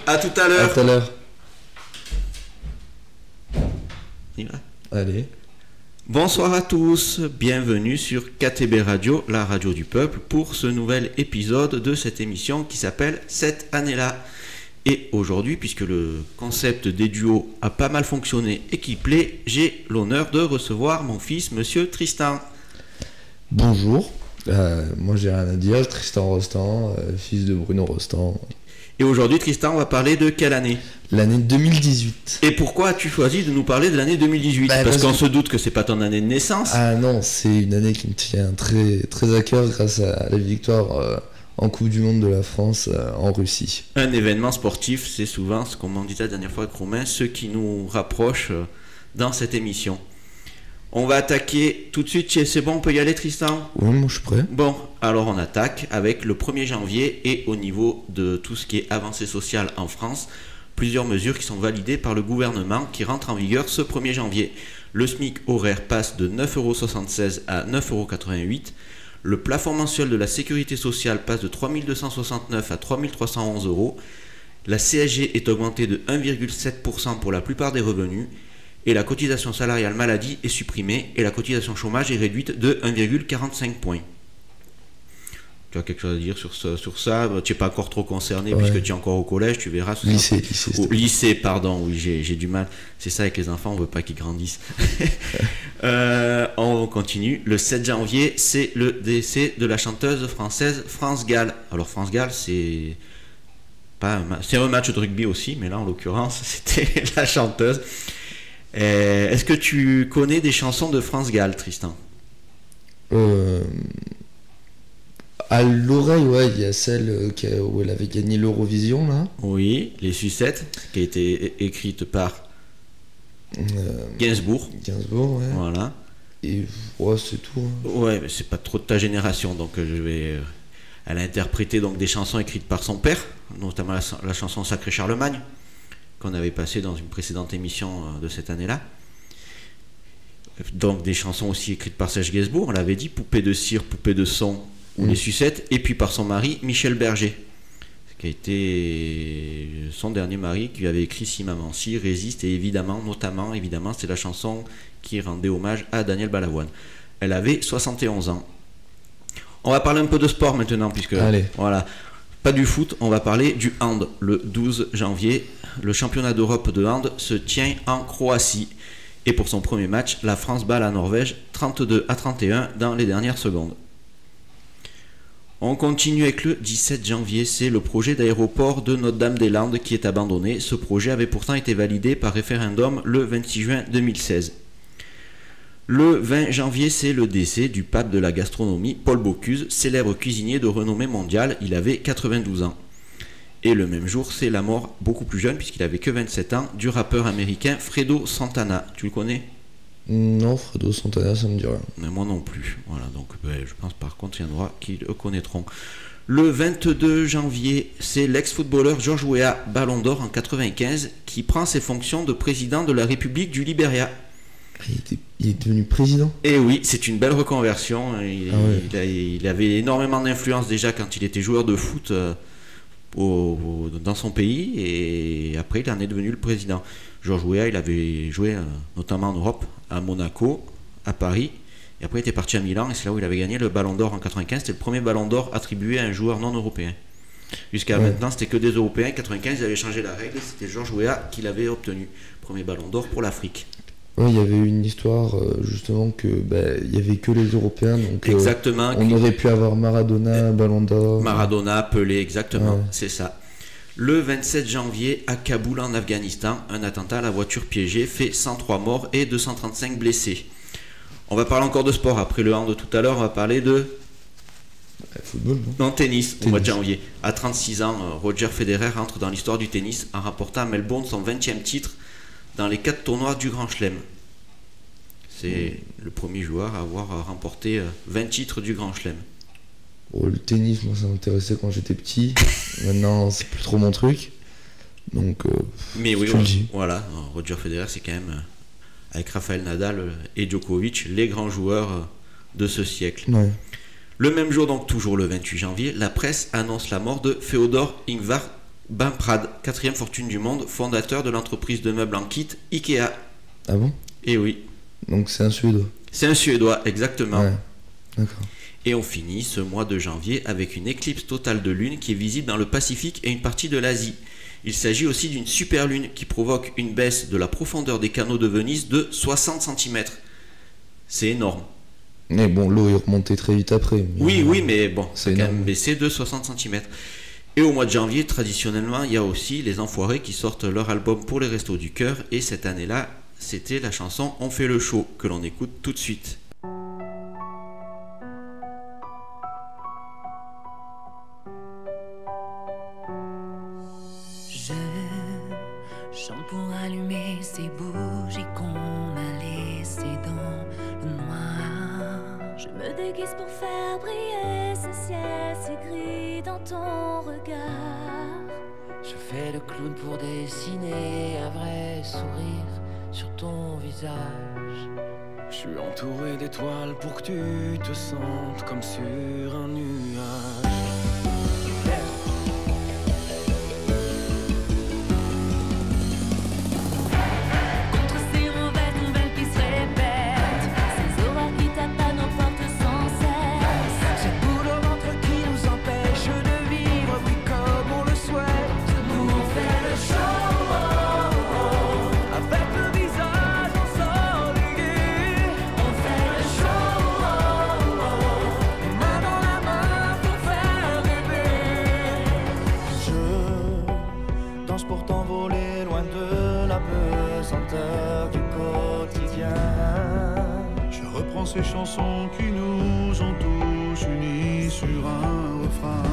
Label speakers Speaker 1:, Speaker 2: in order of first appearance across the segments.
Speaker 1: À tout à l'heure.
Speaker 2: À tout à l'heure.
Speaker 1: Allez. Bonsoir à tous, bienvenue sur KTB Radio, la radio du peuple, pour ce nouvel épisode de cette émission qui s'appelle Cette année-là. Et aujourd'hui, puisque le concept des duos a pas mal fonctionné et qui plaît, j'ai l'honneur de recevoir mon fils, monsieur Tristan.
Speaker 2: Bonjour, moi j'ai rien à dire, Tristan Rostand, fils de Bruno Rostand.
Speaker 1: Et aujourd'hui, Tristan, on va parler de quelle année ?
Speaker 2: L'année 2018.
Speaker 1: Et pourquoi as-tu choisi de nous parler de l'année 2018 ? Parce qu'on se doute que c'est pas ton année de naissance.
Speaker 2: Ah non, c'est une année qui me tient très, très à cœur grâce à la victoire en Coupe du Monde de la France en Russie.
Speaker 1: Un événement sportif, c'est souvent, ce qu'on m'en disait la dernière fois avec Romain, ce qui nous rapproche dans cette émission. On va attaquer tout de suite, c'est bon, on peut y aller Tristan ?
Speaker 2: Oui, moi je suis prêt.
Speaker 1: Bon, alors on attaque avec le 1er janvier et au niveau de tout ce qui est avancée sociale en France, plusieurs mesures qui sont validées par le gouvernement qui rentrent en vigueur ce 1er janvier. Le SMIC horaire passe de 9,76 € à 9,88 €. Le plafond mensuel de la sécurité sociale passe de 3 269 à 3 311 €. La CSG est augmentée de 1,7% pour la plupart des revenus. Et la cotisation salariale maladie est supprimée et la cotisation chômage est réduite de 1,45 points. Tu as quelque chose à dire sur ça Tu n'es pas encore trop concerné puisque tu es encore au collège, tu verras. Lycée, pardon, oui, j'ai du mal. C'est ça avec les enfants, on ne veut pas qu'ils grandissent. On continue. Le 7 janvier, c'est le décès de la chanteuse française France Gall. Alors France Gall, c'est un match de rugby aussi, mais là en l'occurrence, c'était la chanteuse. Est-ce que tu connais des chansons de France Gall, Tristan ?
Speaker 2: À l'oreille, ouais, il y a celle où elle avait gagné l'Eurovision, là.
Speaker 1: Oui, Les Sucettes, qui a été écrite par Gainsbourg.
Speaker 2: Gainsbourg, ouais.
Speaker 1: Voilà.
Speaker 2: Et ouais, c'est tout. Hein.
Speaker 1: Ouais, mais c'est pas trop de ta génération, donc elle a interprété donc des chansons écrites par son père, notamment la chanson Sacré Charlemagne, qu'on avait passé dans une précédente émission de cette année-là. Donc des chansons aussi écrites par Serge Gainsbourg, on l'avait dit, Poupée de cire, Poupée de son ou Les Sucettes, et puis par son mari Michel Berger, qui a été son dernier mari, qui lui avait écrit Si Maman Si, Résiste, et évidemment, c'est la chanson qui rendait hommage à Daniel Balavoine. Elle avait 71 ans. On va parler un peu de sport maintenant, puisque voilà. Pas du foot, on va parler du hand. Le 12 janvier, le championnat d'Europe de hand se tient en Croatie. Et pour son premier match, la France bat la Norvège 32-31 dans les dernières secondes. On continue avec le 17 janvier, c'est le projet d'aéroport de Notre-Dame-des-Landes qui est abandonné. Ce projet avait pourtant été validé par référendum le 26 juin 2016. Le 20 janvier, c'est le décès du pape de la gastronomie, Paul Bocuse, célèbre cuisinier de renommée mondiale. Il avait 92 ans. Et le même jour, c'est la mort, beaucoup plus jeune, puisqu'il avait que 27 ans, du rappeur américain Fredo Santana. Tu le connais ?
Speaker 2: Non, Fredo Santana, ça me dit rien.
Speaker 1: Mais moi non plus. Voilà, donc je pense par contre qu'il y en aura qui le connaîtront. Le 22 janvier, c'est l'ex-footballeur George Weah, Ballon d'Or en 95, qui prend ses fonctions de président de la République du Libéria.
Speaker 2: Il est devenu président ?
Speaker 1: Et oui, c'est une belle reconversion. Il avait énormément d'influence déjà quand il était joueur de foot dans son pays, et après il en est devenu le président. George Weah, il avait joué notamment en Europe, à Monaco, à Paris, et après il était parti à Milan, et c'est là où il avait gagné le Ballon d'Or en 95. C'était le premier Ballon d'Or attribué à un joueur non européen. Jusqu'à maintenant, c'était que des Européens. En 95, ils avaient changé la règle, c'était George Weah qui l'avait obtenu. Premier Ballon d'Or pour l'Afrique.
Speaker 2: Oui, il y avait une histoire justement que il y avait que les Européens, donc
Speaker 1: exactement,
Speaker 2: on aurait pu avoir Maradona, Ballon d'Or.
Speaker 1: Maradona, Pelé, exactement, c'est ça. Le 27 janvier, à Kaboul en Afghanistan, un attentat à la voiture piégée fait 103 morts et 235 blessés. On va parler encore de sport après le hand de tout à l'heure, on va parler de
Speaker 2: football,
Speaker 1: non, tennis, au mois de janvier. À 36 ans, Roger Federer entre dans l'histoire du tennis en remportant à Melbourne son 20e titre dans les 4 tournois du Grand Chelem. C'est le premier joueur à avoir remporté 20 titres du Grand Chelem.
Speaker 2: Le tennis, moi ça m'intéressait quand j'étais petit. Maintenant, c'est plus trop mon truc. Donc,
Speaker 1: mais oui, voilà. Roger Federer, c'est quand même, avec Rafael Nadal et Djokovic, les grands joueurs de ce siècle.
Speaker 2: Ouais.
Speaker 1: Le même jour, donc toujours le 28 janvier, la presse annonce la mort de Féodor Ingvar Ben Prad, quatrième fortune du monde, fondateur de l'entreprise de meubles en kit Ikea.
Speaker 2: Ah bon?
Speaker 1: Et oui,
Speaker 2: Donc c'est un Suédois.
Speaker 1: c'est un Suédois, exactement.
Speaker 2: Ouais, d'accord.
Speaker 1: Et on finit ce mois de janvier avec une éclipse totale de lune qui est visible dans le Pacifique et une partie de l'Asie. Il s'agit aussi d'une super lune qui provoque une baisse de la profondeur des canaux de Venise de 60 cm. C'est énorme.
Speaker 2: Mais bon, l'eau est remontée très vite après.
Speaker 1: Oui, mais bon,
Speaker 2: c'est
Speaker 1: quand même
Speaker 2: énorme.
Speaker 1: baissé de 60 cm. Et au mois de janvier, traditionnellement, il y a aussi les Enfoirés qui sortent leur album pour les Restos du Cœur. Et cette année-là, c'était la chanson On fait le show que l'on écoute tout de suite.
Speaker 3: Je chante pour allumer ces bougies qu'on a laissées dans le noir. Je me déguise pour faire briller ce ciel si gris dans ton regard.
Speaker 4: Je fais le clown pour dessiner un vrai sourire sur ton visage.
Speaker 5: Je suis entouré d'étoiles pour que tu te sentes comme sur un nuage.
Speaker 3: Contre ces mauvaises nouvelles qui se répètent, ces horreurs qui t'appellent nos portes sans cesse.
Speaker 5: Cette boule au ventre qui nous empêche de vivre, oui comme on le souhaite.
Speaker 3: Nous on fait le show,
Speaker 5: Avec le visage ensoleillé,
Speaker 3: on fait le show,
Speaker 5: main dans la main pour faire rêver. Je danse pour t'envoler loin de la pesanteur du quotidien.
Speaker 6: Je reprends ces chansons qui nous ont tous unis sur un refrain.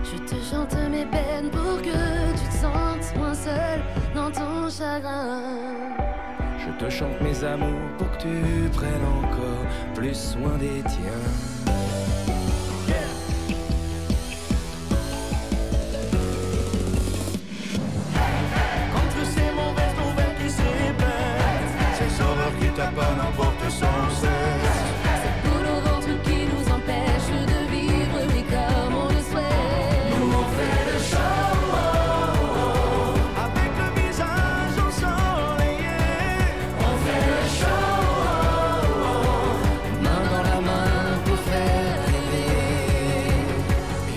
Speaker 3: Je te chante mes peines pour que tu te sentes moins seul dans ton chagrin.
Speaker 5: Je te chante mes amours pour que tu prennes encore plus soin des tiens. Contre ces mauvaises nouvelles qui se répètent,
Speaker 6: Ces horreurs qui tapent n'importe sans cesse.
Speaker 3: Cette boule au ventre qui nous empêche de vivre, oui, comme on le souhaite. Nous on fait le show,
Speaker 5: avec le visage ensoleillé,
Speaker 3: on fait le show,
Speaker 4: Main dans la main pour faire rêver.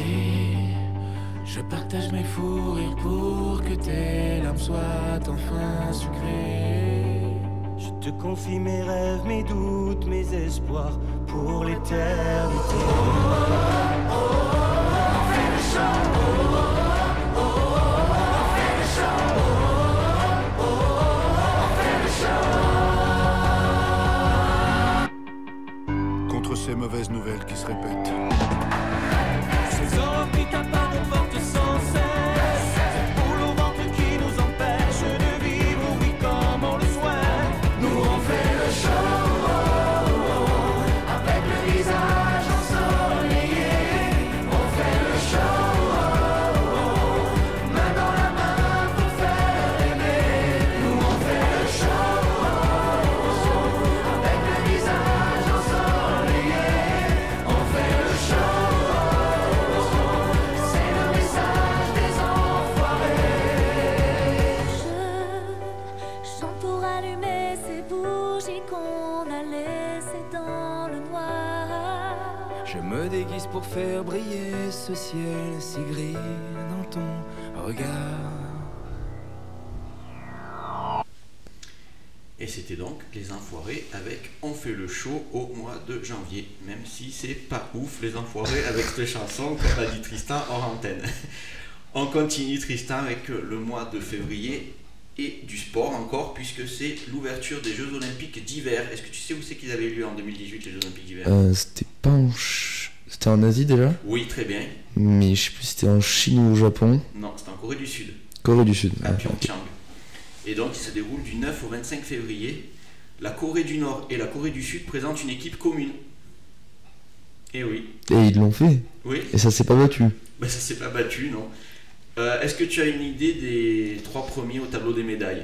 Speaker 5: et je partage mes fous rires pour que tes larmes soient enfin sucrées. Je te confie mes rêves, mes doutes, mes espoirs pour l'éternité.
Speaker 6: Contre ces mauvaises nouvelles qui se répètent.
Speaker 5: Ces hommes qui tapent à nos portes sans cesse, cette boule au ventre qui nous empêche de vivre, oui comme on le souhaite. Nous on fait le show, avec le visage ensoleillé. On fait le show, main dans la main pour faire aimer. Nous on fait le show, avec le visage ensoleillé. On fait le show, c'est le message des enfoirés.
Speaker 3: je chante pour allumer ces bougies qu'on a laissées dans le noir.
Speaker 5: Je me déguise pour faire briller ce ciel si gris dans ton regard.
Speaker 1: Et c'était donc Les Enfoirés avec On fait le show au mois de janvier. Même si c'est pas ouf Les Enfoirés avec cette chanson, comme a dit Tristan hors antenne. On continue Tristan avec le mois de février et du sport encore, puisque c'est l'ouverture des Jeux Olympiques d'hiver. Est-ce que tu sais où c'est qu'ils avaient lieu en 2018 les Jeux Olympiques d'hiver?
Speaker 2: C'était pas C'était en Asie déjà,
Speaker 1: Oui, très bien.
Speaker 2: mais je sais plus si c'était en Chine ou au Japon.
Speaker 1: Non, c'était en Corée du Sud,
Speaker 2: Corée du Sud.
Speaker 1: à
Speaker 2: Ouais.
Speaker 1: Pyeongchang. Et donc il se déroule du 9 au 25 février. La Corée du Nord et la Corée du Sud présentent une équipe commune. Et oui,
Speaker 2: Et ils l'ont fait.
Speaker 1: oui,
Speaker 2: Et ça s'est pas battu.
Speaker 1: bah, ça s'est pas battu, non. Est-ce que tu as une idée des 3 premiers au tableau des médailles?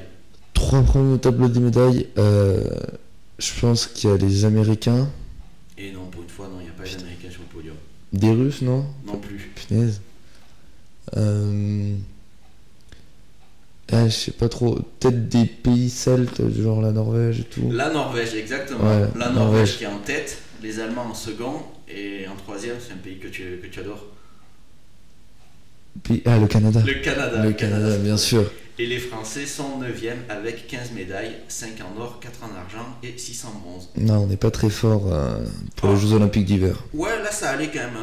Speaker 2: 3 premiers au tableau des médailles. Je pense qu'il y a les Américains,
Speaker 1: Et non, pour une fois, non, il n'y a pas les Américains sur le podium.
Speaker 2: des Russes, non?
Speaker 1: Non plus.
Speaker 2: Punaise. Je sais pas trop, peut-être des pays celtes, genre la Norvège et tout.
Speaker 1: La Norvège, exactement.
Speaker 2: Ouais,
Speaker 1: La Norvège
Speaker 2: Norvège.
Speaker 1: qui est en tête, les Allemands en second, et en troisième, c'est un pays que tu adores.
Speaker 2: Le Canada.
Speaker 1: Le Canada.
Speaker 2: Le Canada, bien sûr.
Speaker 1: Et les Français sont 9e avec 15 médailles, 5 en or, 4 en argent et 6 en bronze.
Speaker 2: Non, on n'est pas très fort pour les Jeux Olympiques d'hiver.
Speaker 1: Ouais, là ça allait quand même.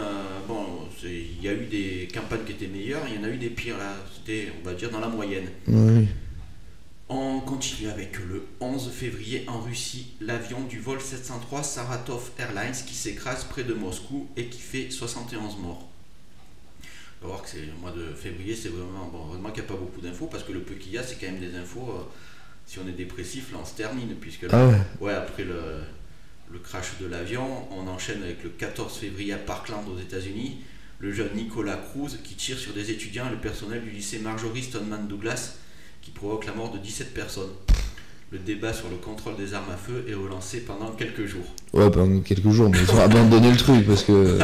Speaker 1: Bon, il y a eu des campagnes qui étaient meilleures, il y en a eu des pires là. C'était, on va dire, dans la moyenne.
Speaker 2: Oui.
Speaker 1: On continue avec le 11 février en Russie, l'avion du vol 703 Saratov Airlines qui s'écrase près de Moscou et qui fait 71 morts. On va voir que c'est le mois de février, c'est vraiment. Bon, heureusement qu'il n'y a pas beaucoup d'infos parce que le peu qu'il y a, c'est quand même des infos. Si on est dépressif, là on se termine. Puisque là,
Speaker 2: Ah ouais.
Speaker 1: après le crash de l'avion, on enchaîne avec le 14 février à Parkland aux États-Unis. Le jeune Nicolas Cruz qui tire sur des étudiants et le personnel du lycée Marjorie Stoneman Douglas qui provoque la mort de 17 personnes. Le débat sur le contrôle des armes à feu est relancé pendant quelques jours.
Speaker 2: Ouais, pendant quelques jours, mais ils ont abandonné le truc parce que.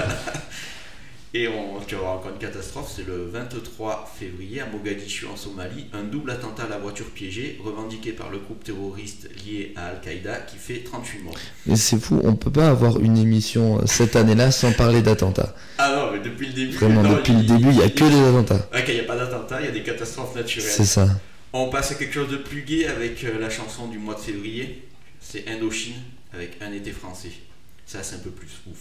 Speaker 1: Et tu vas avoir encore une catastrophe, c'est le 23 février à Mogadiscio en Somalie, un double attentat à la voiture piégée revendiqué par le groupe terroriste lié à Al-Qaïda qui fait 38 morts.
Speaker 2: Mais c'est fou, on peut pas avoir une émission cette année-là sans parler d'attentats.
Speaker 1: Ah non, mais depuis le début...
Speaker 2: Vraiment, depuis le début, il n'y a que des attentats.
Speaker 1: Ok, il n'y a pas d'attentats, il y a des catastrophes naturelles.
Speaker 2: C'est ça.
Speaker 1: On passe à quelque chose de plus gai avec la chanson du mois de février, c'est Indochine avec Un été français. Ça, c'est un peu plus ouf.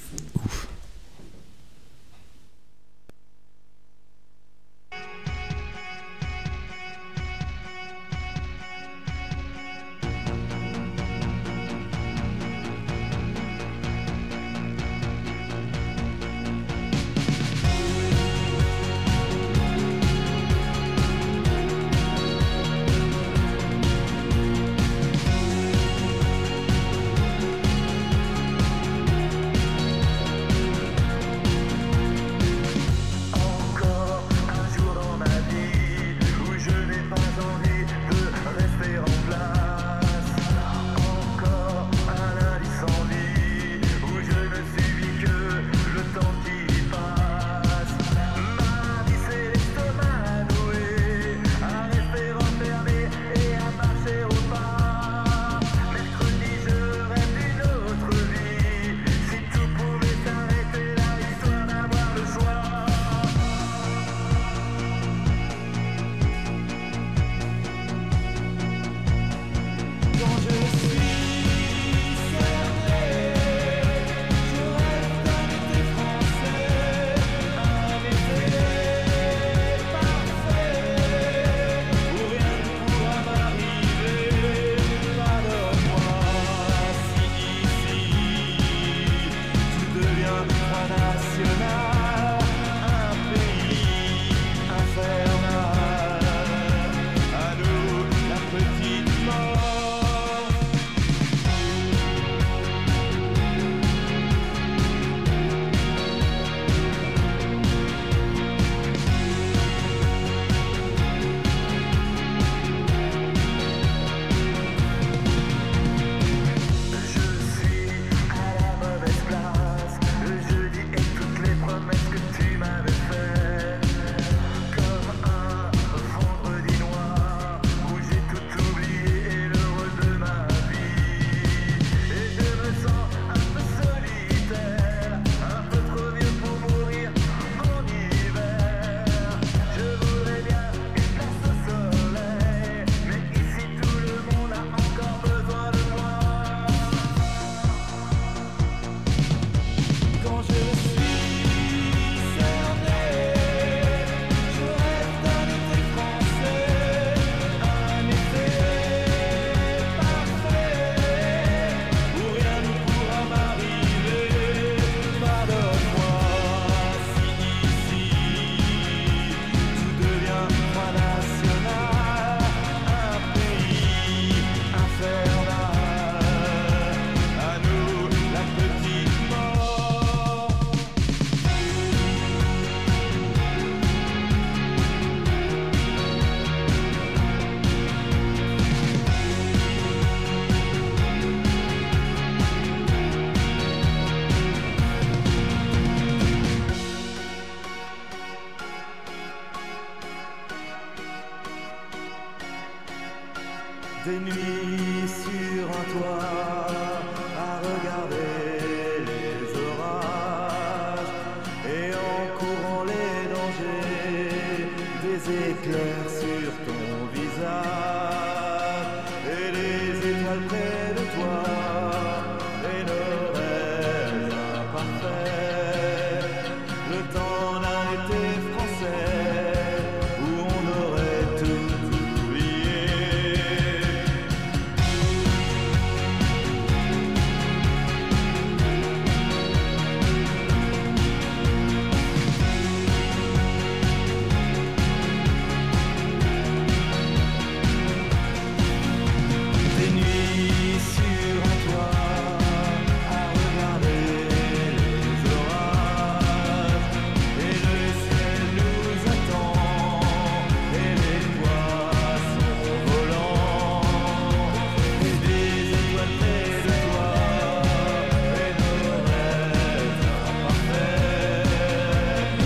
Speaker 5: Des nuits sur un toit à regarder les orages et en courant les dangers, des éclairs sur ton visage et les étoiles près de toi et nos rêves imparfaits. Le temps d'un été français où on aurait tout oublié. Des nuits sur un toit à regarder les orages et le ciel nous attend et les poissons volants et des étoiles près de toi et nos rêves imparfaits.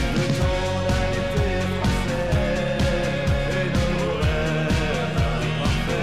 Speaker 5: Le temps d'un été français et nos rêves imparfaits.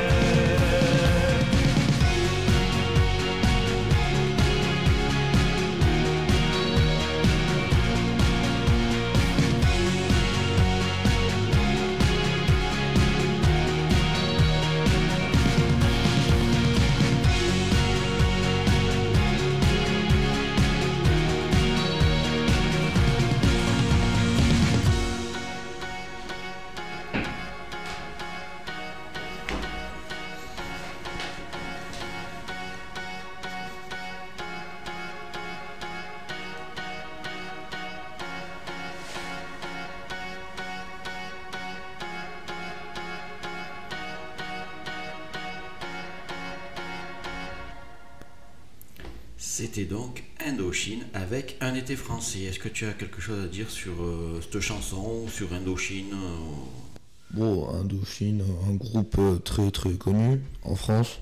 Speaker 1: C'était donc Indochine avec Un été français. Est-ce que tu as quelque chose à dire sur cette chanson, sur Indochine
Speaker 2: Bon, Indochine, un groupe très très connu en France.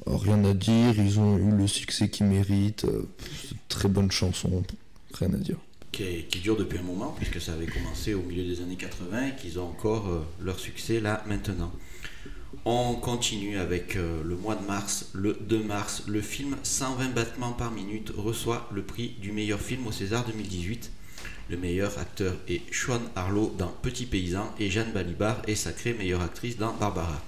Speaker 2: Rien à dire, ils ont eu le succès qu'ils méritent. Très bonne chanson, rien à dire.
Speaker 1: qui dure depuis un moment, puisque ça avait commencé au milieu des années 80 et qu'ils ont encore leur succès là maintenant. On continue avec le mois de mars. Le 2 mars, le film 120 battements par minute reçoit le prix du meilleur film au César 2018. Le meilleur acteur est Sean Harlow dans Petit Paysan et Jeanne Balibar est sacrée meilleure actrice dans Barbara.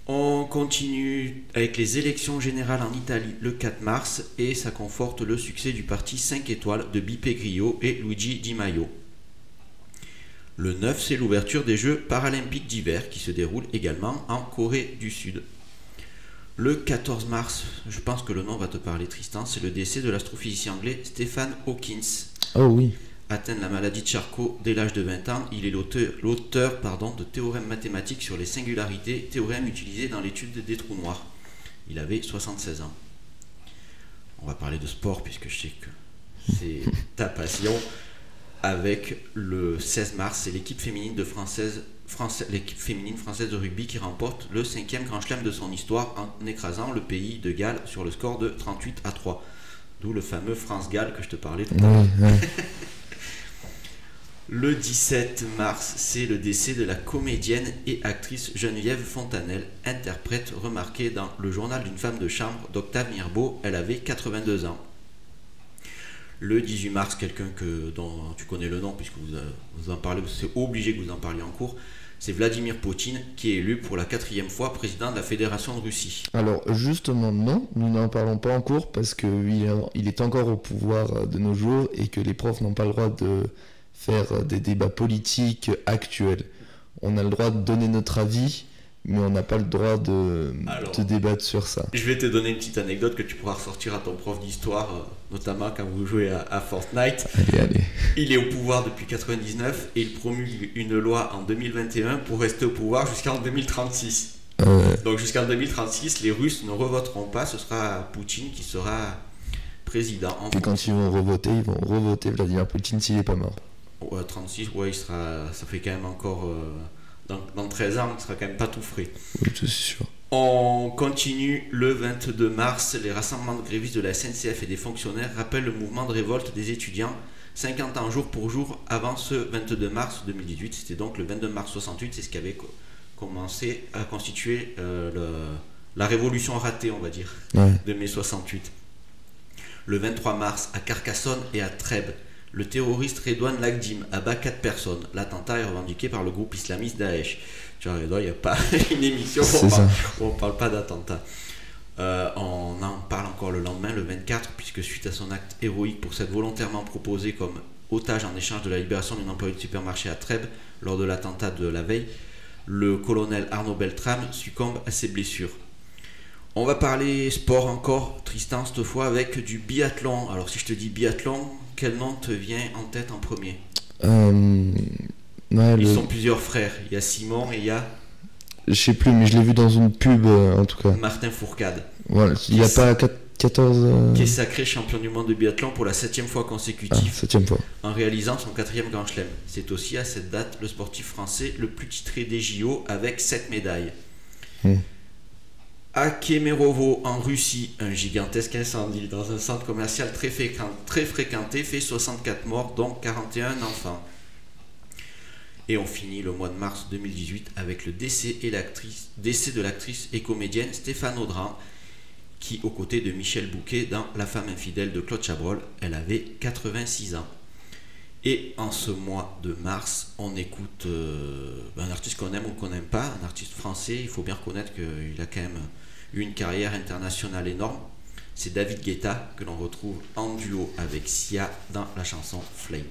Speaker 1: On continue avec les élections générales en Italie le 4 mars et ça conforte le succès du parti 5 étoiles de Beppe Grillo et Luigi Di Maio. Le 9, c'est l'ouverture des Jeux paralympiques d'hiver qui se déroulent également en Corée du Sud. Le 14 mars, je pense que le nom va te parler Tristan, c'est le décès de l'astrophysicien anglais Stephen Hawking.
Speaker 2: Oh oui.
Speaker 1: Atteint de la maladie de Charcot dès l'âge de 20 ans, il est l'auteur de théorèmes mathématiques sur les singularités, théorèmes utilisés dans l'étude des trous noirs. Il avait 76 ans. On va parler de sport puisque je sais que c'est ta passion. Avec le 16 mars, c'est l'équipe féminine française de rugby qui remporte le 5e Grand Chelem de son histoire en écrasant le pays de Galles sur le score de 38-3. D'où le fameux France-Galles que je te parlais tout à l'heure. Le 17 mars, c'est le décès de la comédienne et actrice Geneviève Fontanelle, interprète remarquée dans Le journal d'une femme de chambre d'Octave Mirbeau. Elle avait 82 ans. Le 18 mars, quelqu'un dont tu connais le nom puisque vous en parlez, c'est obligé que vous en parliez en cours, c'est Vladimir Poutine qui est élu pour la 4e fois président de la Fédération de Russie.
Speaker 2: Alors justement non, nous n'en parlons pas en cours parce qu'il est encore au pouvoir de nos jours et que les profs n'ont pas le droit de faire des débats politiques actuels. On a le droit de donner notre avis, mais on n'a pas le droit de débattre sur ça.
Speaker 1: Je vais te donner une petite anecdote que tu pourras ressortir à ton prof d'histoire, notamment quand vous jouez à Fortnite.
Speaker 2: Allez.
Speaker 1: Il est au pouvoir depuis 1999 et il promulgue une loi en 2021 pour rester au pouvoir jusqu'en 2036. Donc jusqu'en 2036, les Russes ne revoteront pas, ce sera Poutine qui sera président.
Speaker 2: Et quand ils vont revoter Vladimir Poutine s'il n'est pas mort.
Speaker 1: Ouais, 36, ouais, ça fait quand même encore... Dans 13 ans, il sera quand même pas tout frais.
Speaker 2: Oui, c'est sûr.
Speaker 1: On continue le 22 mars. Les rassemblements de grévistes de la SNCF et des fonctionnaires rappellent le mouvement de révolte des étudiants 50 ans jour pour jour avant ce 22 mars 2018. C'était donc le 22 mars 68, c'est ce qui avait commençait à constituer la révolution ratée, on va dire, de mai 68. Le 23 mars, à Carcassonne et à Trèbes, le terroriste Redouane Lagdim abat 4 personnes. L'attentat est revendiqué par le groupe islamiste Daesh. Tu vois, il n'y a pas une émission où on ne parle pas d'attentat. On en parle encore le lendemain, le 24, puisque suite à son acte héroïque pour s'être volontairement proposé comme otage en échange de la libération d'une employée de supermarché à Trèbes lors de l'attentat de la veille, le colonel Arnaud Beltrame succombe à ses blessures. On va parler sport encore, Tristan, cette fois avec du biathlon. Alors si je te dis biathlon, quel nom te vient en tête en premier? Ils sont plusieurs frères, il y a Simon et il y a...
Speaker 2: Je sais plus, mais je l'ai vu dans une pub en tout cas.
Speaker 1: Martin Fourcade.
Speaker 2: Voilà, il n'y a pas 14...
Speaker 1: Qui est sacré champion du monde de biathlon pour la 7e fois consécutive.
Speaker 2: 7e fois.
Speaker 1: En réalisant son 4e grand chelem. C'est aussi à cette date le sportif français le plus titré des JO avec 7 médailles. À Kemerovo en Russie, un gigantesque incendie dans un centre commercial très fréquenté fait 64 morts, dont 41 enfants. Et on finit le mois de mars 2018 avec le décès de l'actrice et comédienne Stéphane Audran, qui, aux côtés de Michel Bouquet dans La femme infidèle de Claude Chabrol, elle avait 86 ans. Et en ce mois de mars, on écoute un artiste qu'on aime ou qu'on n'aime pas, un artiste français. Il faut bien reconnaître qu'il a quand même eu une carrière internationale énorme. C'est David Guetta que l'on retrouve en duo avec Sia dans la chanson Flames.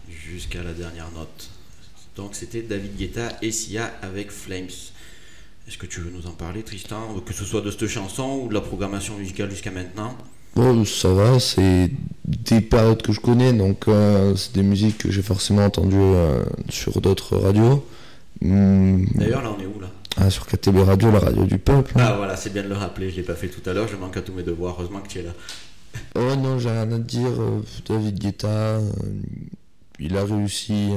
Speaker 1: Jusqu'à la dernière note. Donc c'était David Guetta et Sia avec Flames. Est-ce que tu veux nous en parler, Tristan, que ce soit de cette chanson ou de la programmation musicale jusqu'à maintenant?
Speaker 2: Bon, ça va, c'est des périodes que je connais, donc c'est des musiques que j'ai forcément entendues sur d'autres radios.
Speaker 1: D'ailleurs, là, on est où, là?
Speaker 2: Ah, sur KTB Radio, la radio du peuple.
Speaker 1: Ah, voilà, c'est bien de le rappeler, je l'ai pas fait tout à l'heure, je manque à tous mes devoirs, heureusement que tu es là.
Speaker 2: Oh non, j'ai rien à te dire. David Guetta, il a réussi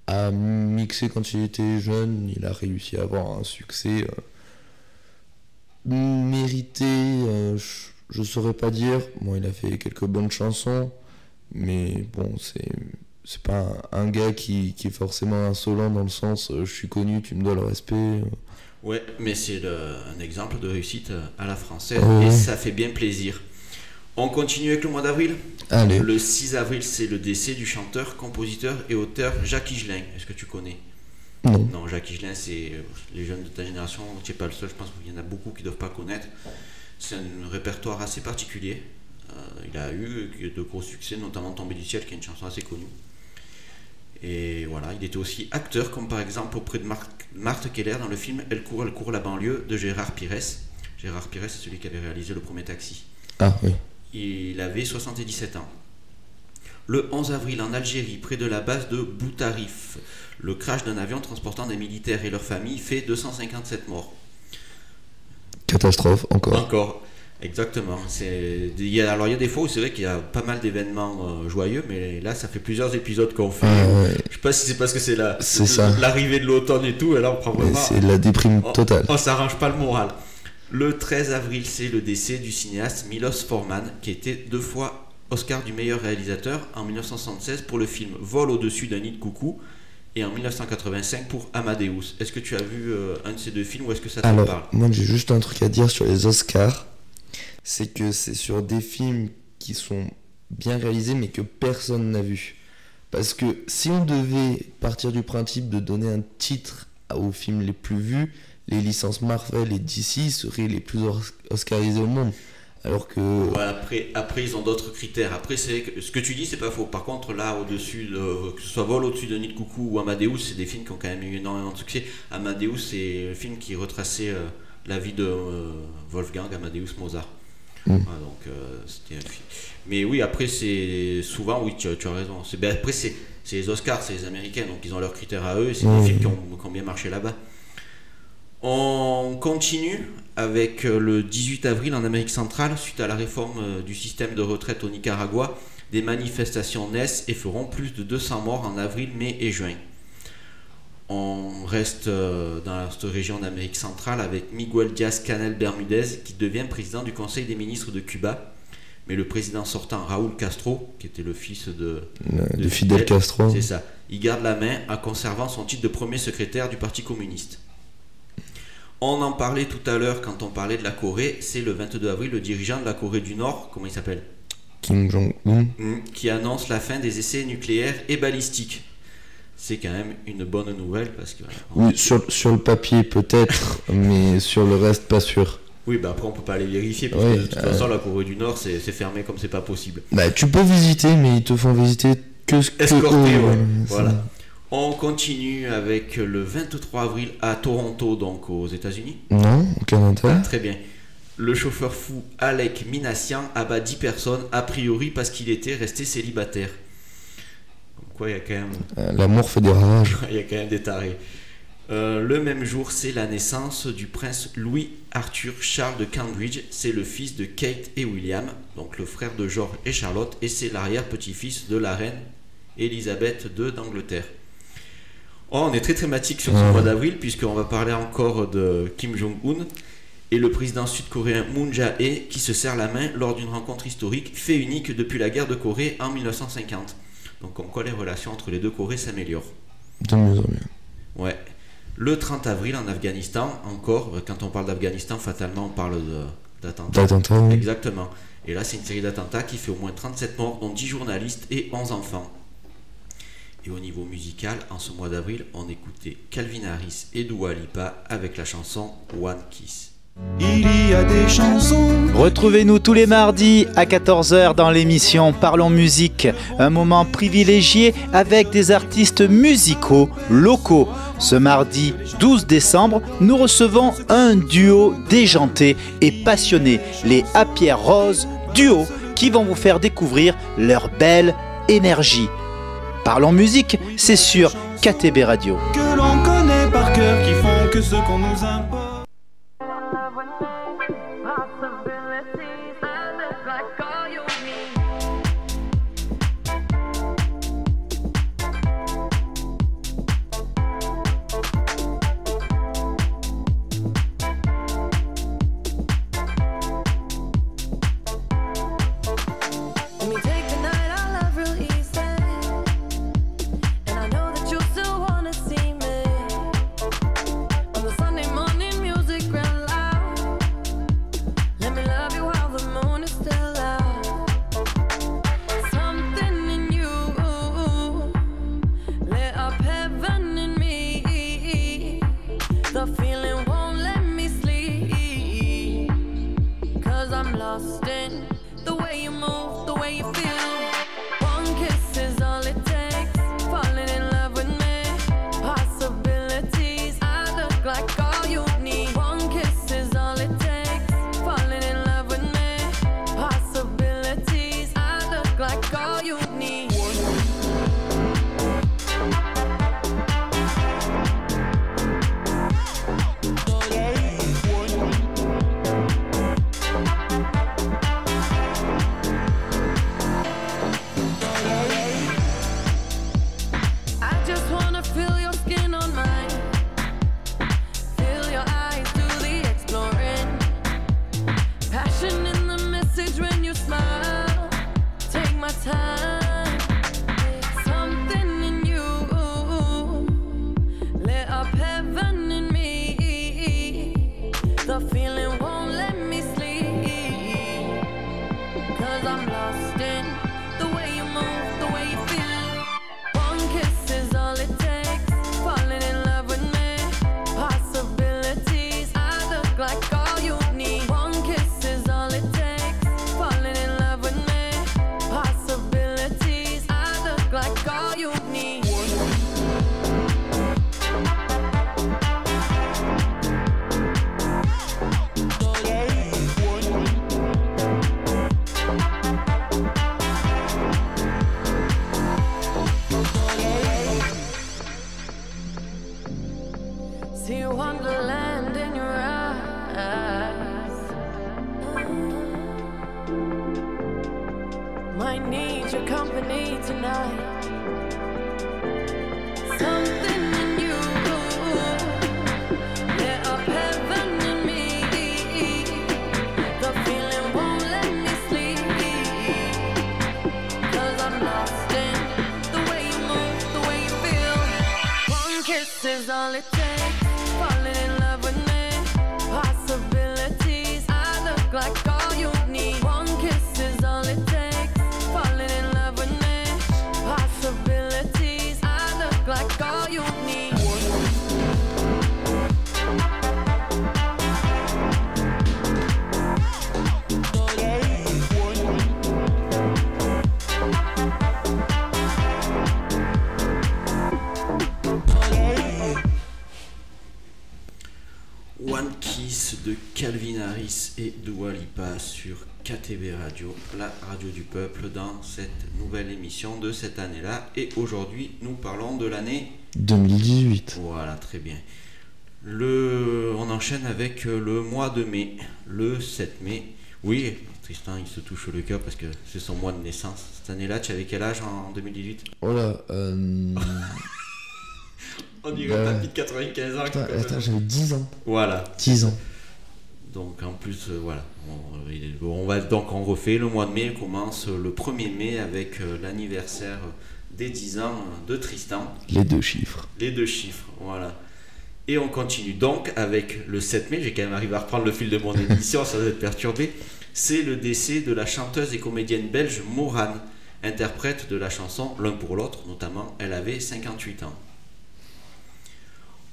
Speaker 2: à mixer quand il était jeune, il a réussi à avoir un succès mérité, je saurais pas dire. Bon, il a fait quelques bonnes chansons, mais bon, c'est pas un gars qui est forcément insolent dans le sens je suis connu, tu me dois le respect.
Speaker 1: Ouais, mais c'est un exemple de réussite à la française
Speaker 2: Ouais.
Speaker 1: et ça fait bien plaisir. On continue avec le mois d'avril.
Speaker 2: Allez.
Speaker 1: Le 6 avril, c'est le décès du chanteur, compositeur et auteur Jacques Higelin. Est-ce que tu connais?
Speaker 2: Non.
Speaker 1: Non, Jacques Higelin, c'est les jeunes de ta génération, tu n'es pas le seul, je pense qu'il y en a beaucoup qui ne doivent pas connaître. C'est un répertoire assez particulier. Il a eu de gros succès, notamment Tombé du ciel, qui est une chanson assez connue. Et voilà, il était aussi acteur, comme par exemple auprès de Marthe Keller dans le film Elle court la banlieue de Gérard Pires. Gérard Pires, c'est celui qui avait réalisé le premier Taxi.
Speaker 2: Ah oui.
Speaker 1: Il avait 77 ans. Le 11 avril, en Algérie, près de la base de Boutarif, le crash d'un avion transportant des militaires et leurs familles fait 257 morts.
Speaker 2: Catastrophe, encore.
Speaker 1: Encore, exactement. Il y a des fois où c'est vrai qu'il y a pas mal d'événements joyeux, mais là, ça fait plusieurs épisodes qu'on fait.
Speaker 2: Ouais.
Speaker 1: Je sais pas si c'est parce que c'est
Speaker 2: ça.
Speaker 1: l'arrivée de l'automne et tout, et là, on prend
Speaker 2: Mais
Speaker 1: vraiment...
Speaker 2: c'est la déprime totale.
Speaker 1: On s'arrange pas le moral. Le 13 avril, c'est le décès du cinéaste Milos Forman, qui était 2 fois Oscar du meilleur réalisateur en 1976 pour le film Vol au-dessus d'un nid de coucou et en 1985 pour Amadeus. Est-ce que tu as vu un de ces deux films ou est-ce que ça te
Speaker 2: Alors,
Speaker 1: parle?
Speaker 2: moi j'ai juste un truc à dire sur les Oscars, c'est que c'est sur des films qui sont bien réalisés mais que personne n'a vu. Parce que si on devait partir du principe de donner un titre aux films les plus vus, les licences Marvel et DC seraient les plus oscarisées au monde. Alors que...
Speaker 1: Ouais, après, ils ont d'autres critères. Après, c'est que ce que tu dis, c'est pas faux. Par contre, là, au-dessus, que ce soit Vol au-dessus de Nid de Coucou ou Amadeus, c'est des films qui ont quand même eu énormément de succès. Amadeus, c'est le film qui retraçait la vie de Wolfgang Amadeus Mozart. Voilà, donc, c'était un film. Mais oui, après, c'est souvent, oui, tu as raison. Après, c'est les Oscars, c'est les Américains, donc ils ont leurs critères à eux, et c'est des films qui ont bien marché là-bas. On continue avec le 18 avril en Amérique centrale, suite à la réforme du système de retraite au Nicaragua, des manifestations naissent et feront plus de 200 morts en avril, mai et juin. On reste dans cette région d'Amérique centrale avec Miguel Díaz-Canel Bermudez qui devient président du Conseil des ministres de Cuba. Mais le président sortant, Raúl Castro, qui était le fils de
Speaker 2: Fidel Castro,
Speaker 1: c'est ça, il garde la main en conservant son titre de premier secrétaire du Parti communiste. On en parlait tout à l'heure quand on parlait de la Corée, c'est le 22 avril, le dirigeant de la Corée du Nord, comment il s'appelle?
Speaker 2: Kim Jong-un,
Speaker 1: qui annonce la fin des essais nucléaires et balistiques. C'est quand même une bonne nouvelle parce que...
Speaker 2: Oui, sur le papier peut-être, mais sur le reste pas sûr.
Speaker 1: Oui, bah après on peut pas aller vérifier parce que de toute façon la Corée du Nord c'est fermé comme c'est pas possible.
Speaker 2: Bah tu peux visiter, mais ils te font visiter que ce que...
Speaker 1: Escorté, ouais.
Speaker 2: Ça.
Speaker 1: Voilà. On continue avec le 23 avril à Toronto, donc aux États-Unis.
Speaker 2: Non, au Canada.
Speaker 1: Très bien. Le chauffeur fou Alec Minassian abat 10 personnes, a priori parce qu'il était resté célibataire. Comme quoi, il y a quand même...
Speaker 2: L'amour fait des ravages.
Speaker 1: Il y a quand même des tarés. Le même jour, c'est la naissance du prince Louis Arthur Charles de Cambridge. C'est le fils de Kate et William, donc le frère de George et Charlotte, et c'est l'arrière-petit-fils de la reine Elisabeth II d'Angleterre. Oh, on est très thématique sur ce mois d'avril, puisqu'on va parler encore de Kim Jong-un et le président sud-coréen Moon Jae qui se serre la main lors d'une rencontre historique, fait unique depuis la guerre de Corée en 1950. Donc comme quoi les relations entre les deux Corées s'améliorent.
Speaker 2: De mieux en mieux.
Speaker 1: Ouais. Le 30 avril en Afghanistan, encore, quand on parle d'Afghanistan, fatalement on parle d'attentats.
Speaker 2: D'attentats, oui.
Speaker 1: Exactement. Et là c'est une série d'attentats qui fait au moins 37 morts, dont 10 journalistes et 11 enfants. Et au niveau musical, en ce mois d'avril, on écoutait Calvin Harris et Dua Lipa avec la chanson One Kiss.
Speaker 6: Il y a des chansons.
Speaker 7: Retrouvez-nous tous les mardis à 14h dans l'émission Parlons Musique, un moment privilégié avec des artistes musicaux locaux. Ce mardi 12 décembre, nous recevons un duo déjanté et passionné, les À Pierre Rose Duo, qui vont vous faire découvrir leur belle énergie. Parlons Musique, c'est sur KTB Radio.
Speaker 6: Que l'on connaît par cœur, qui font que ce qu'on nous importe.
Speaker 1: One Kiss de Calvin Harris et Dua Lipa sur KTB Radio, la radio du peuple, dans cette nouvelle émission de cette année-là. Et aujourd'hui, nous parlons de l'année
Speaker 2: 2018.
Speaker 1: Voilà, très bien. On enchaîne avec le mois de mai, le 7 mai. Oui, Tristan, il se touche le cœur parce que c'est son mois de naissance. Cette année-là, tu avais quel âge en 2018 ?
Speaker 2: Oh là,
Speaker 1: On dirait un papy de 95 ans.
Speaker 2: Attends, j'avais 10 ans.
Speaker 1: Voilà.
Speaker 2: 10 ans.
Speaker 1: Donc en plus, voilà. On refait. Le mois de mai commence le 1er mai avec l'anniversaire des 10 ans de Tristan.
Speaker 2: Les deux chiffres.
Speaker 1: Les deux chiffres, voilà. Et on continue donc avec le 7 mai. J'ai quand même arrivé à reprendre le fil de mon émission, ça doit être perturbé. C'est le décès de la chanteuse et comédienne belge Morane, interprète de la chanson L'un pour l'autre, notamment. Elle avait 58 ans.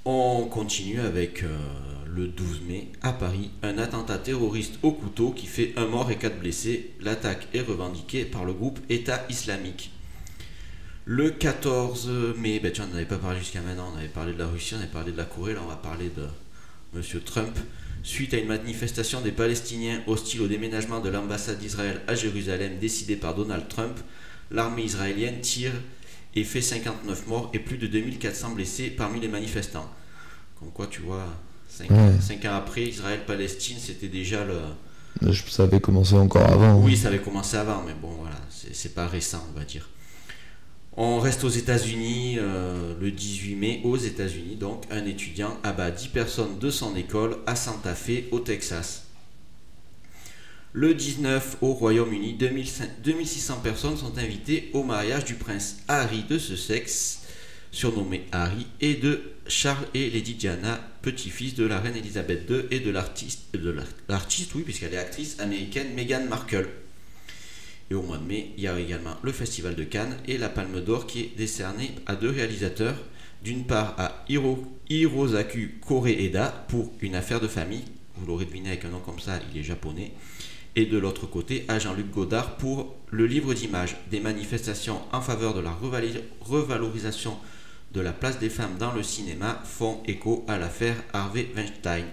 Speaker 1: On continue avec le 12 mai à Paris, un attentat terroriste au couteau qui fait 1 mort et 4 blessés. L'attaque est revendiquée par le groupe État islamique. Le 14 mai, tu n'en avais pas parlé jusqu'à maintenant, on avait parlé de la Russie, on avait parlé de la Corée, là on va parler de M. Trump. Suite à une manifestation des Palestiniens hostiles au déménagement de l'ambassade d'Israël à Jérusalem décidée par Donald Trump, l'armée israélienne tire et fait 59 morts et plus de 2400 blessés parmi les manifestants. Comme quoi, tu vois, 5 ans après, Israël-Palestine, c'était déjà le...
Speaker 2: Ça avait commencé encore avant.
Speaker 1: Oui, ça avait commencé avant, mais bon, voilà, c'est pas récent, on va dire. On reste aux États-Unis, le 18 mai, aux États-Unis, donc un étudiant abat 10 personnes de son école à Santa Fe, au Texas. Le 19 au Royaume-Uni, 2600 personnes sont invitées au mariage du prince Harry de Sussex, surnommé Harry, et de Charles et Lady Diana, petit-fils de la reine Elisabeth II et de l'artiste, oui, puisqu'elle est actrice américaine, Meghan Markle. Et au mois de mai, il y a également le Festival de Cannes et la Palme d'Or qui est décernée à 2 réalisateurs. D'une part à Hirosaku Koreeda pour Une affaire de famille, vous l'aurez deviné avec un nom comme ça, il est japonais. Et de l'autre côté à Jean-Luc Godard pour Le livre d'images, des manifestations en faveur de la revalorisation de la place des femmes dans le cinéma font écho à l'affaire Harvey Weinstein.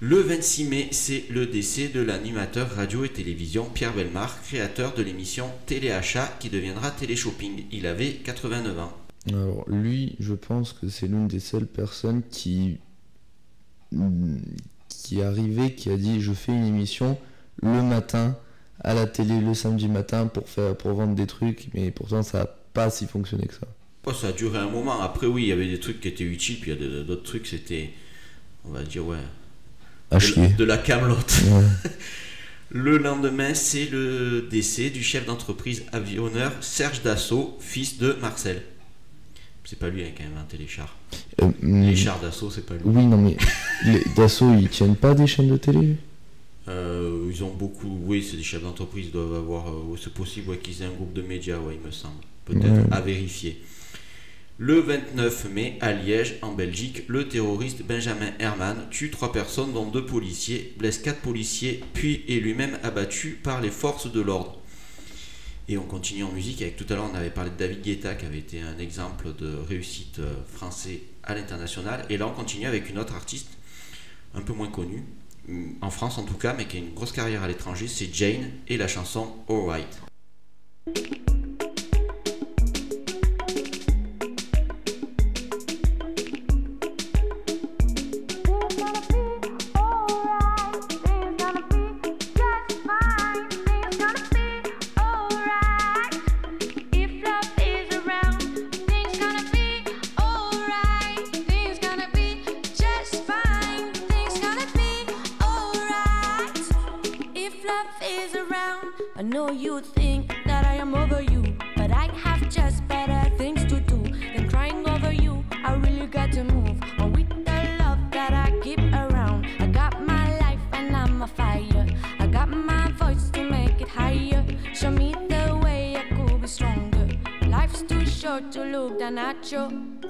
Speaker 1: Le 26 mai, c'est le décès de l'animateur radio et télévision Pierre Bellemare, créateur de l'émission Téléachat qui deviendra Téléshopping. Il avait 89 ans.
Speaker 2: Alors lui, je pense que c'est l'une des seules personnes qui est arrivée, qui a dit je fais une émission le matin à la télé le samedi matin pour vendre des trucs, mais pourtant ça n'a pas si fonctionné que ça.
Speaker 1: Oh, ça a duré un moment. Après oui, il y avait des trucs qui étaient utiles, puis il y a d'autres trucs c'était, on va dire de la camelote. Ouais. Le lendemain, c'est le décès du chef d'entreprise avionneur Serge Dassault, fils de Marcel. C'est pas lui qui a inventé les chars. Les chars Dassault, c'est pas lui.
Speaker 2: Oui, non, mais les Dassault, ils tiennent pas des chaînes de télé?
Speaker 1: Ils ont beaucoup. Oui, c'est des chefs d'entreprise, ils doivent avoir. C'est possible qu'ils aient un groupe de médias, il me semble. Peut-être à vérifier. Le 29 mai, à Liège, en Belgique, le terroriste Benjamin Herman tue 3 personnes, dont 2 policiers, blesse 4 policiers, puis est lui-même abattu par les forces de l'ordre. Et on continue en musique avec, tout à l'heure on avait parlé de David Guetta qui avait été un exemple de réussite français à l'international, et là on continue avec une autre artiste un peu moins connue, en France en tout cas, mais qui a une grosse carrière à l'étranger, c'est Jane et la chanson Alright.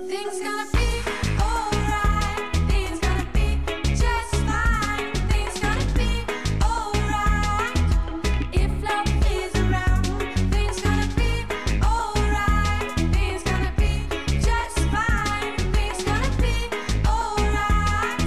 Speaker 3: Things gonna be alright. Things gonna be just fine. Things gonna be alright. If love is around, things gonna be alright. Things gonna be just fine. Things gonna be alright.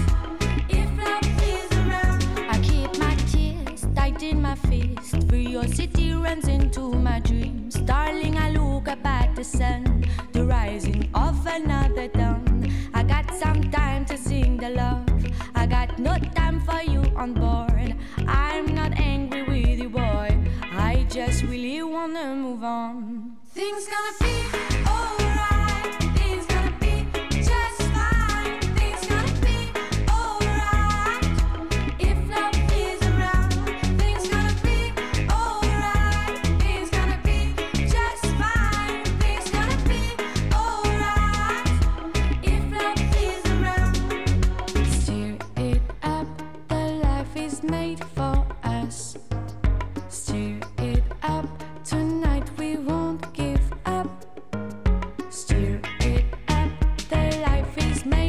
Speaker 3: If love is around, I keep my tears tight in my fist. Curiosity runs into my dreams. Darling, I look up at the sun, the rising of another dawn. I got some time to sing the love. I got no time for you on board. I'm not angry with you, boy. I just really wanna move on. Things gonna be alright. Things gonna be just fine. Things gonna be alright. If love is around, things gonna be alright. Things gonna be just fine. Things gonna be alright. If love is around, stir it up. The life is made for us. Stir it up. Tonight we won't give up. Stir it up. The life is made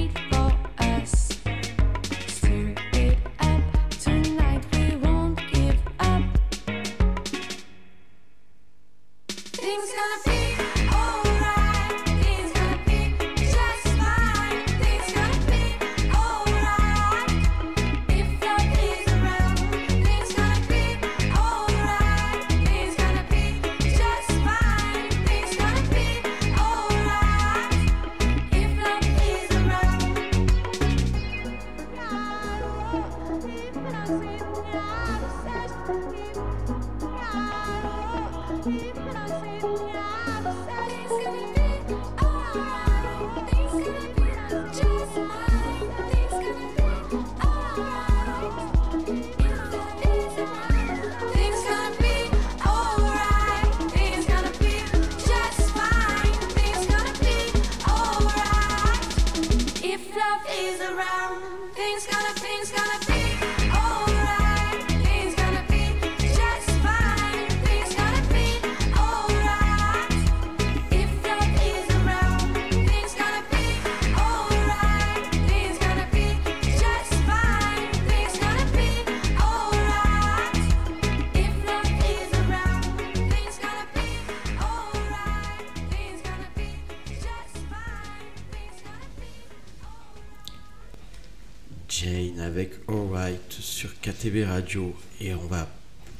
Speaker 1: Jane avec Alright sur KTB Radio. Et on va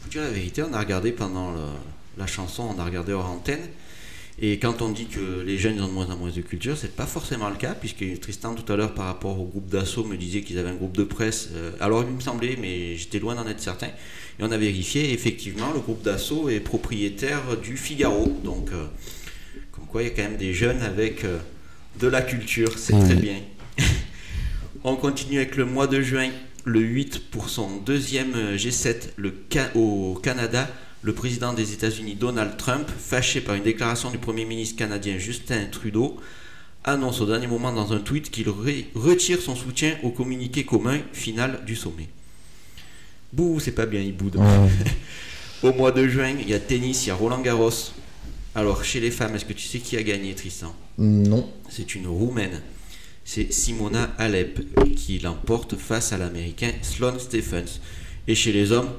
Speaker 1: vous dire la vérité, on a regardé pendant la chanson, on a regardé hors antenne. Et quand on dit que les jeunes ont de moins en moins de culture, c'est pas forcément le cas, puisque Tristan tout à l'heure par rapport au groupe d'assaut me disait qu'ils avaient un groupe de presse. Alors il me semblait, mais j'étais loin d'en être certain. Et on a vérifié, et effectivement, le groupe d'assaut est propriétaire du Figaro. Donc, comme quoi il y a quand même des jeunes avec de la culture, c'est très bien. On continue avec le mois de juin, le 8 pour son deuxième G7 au Canada. Le président des États-Unis, Donald Trump, fâché par une déclaration du Premier ministre canadien Justin Trudeau, annonce au dernier moment dans un tweet qu'il retire son soutien au communiqué commun final du sommet. Bouh, c'est pas bien, il boude. Au mois de juin, il y a tennis, il y a Roland Garros. Alors, chez les femmes, est-ce que tu sais qui a gagné, Tristan?
Speaker 2: Non.
Speaker 1: C'est une Roumaine. C'est Simona Halep qui l'emporte face à l'Américain Sloane Stephens. Et chez les hommes,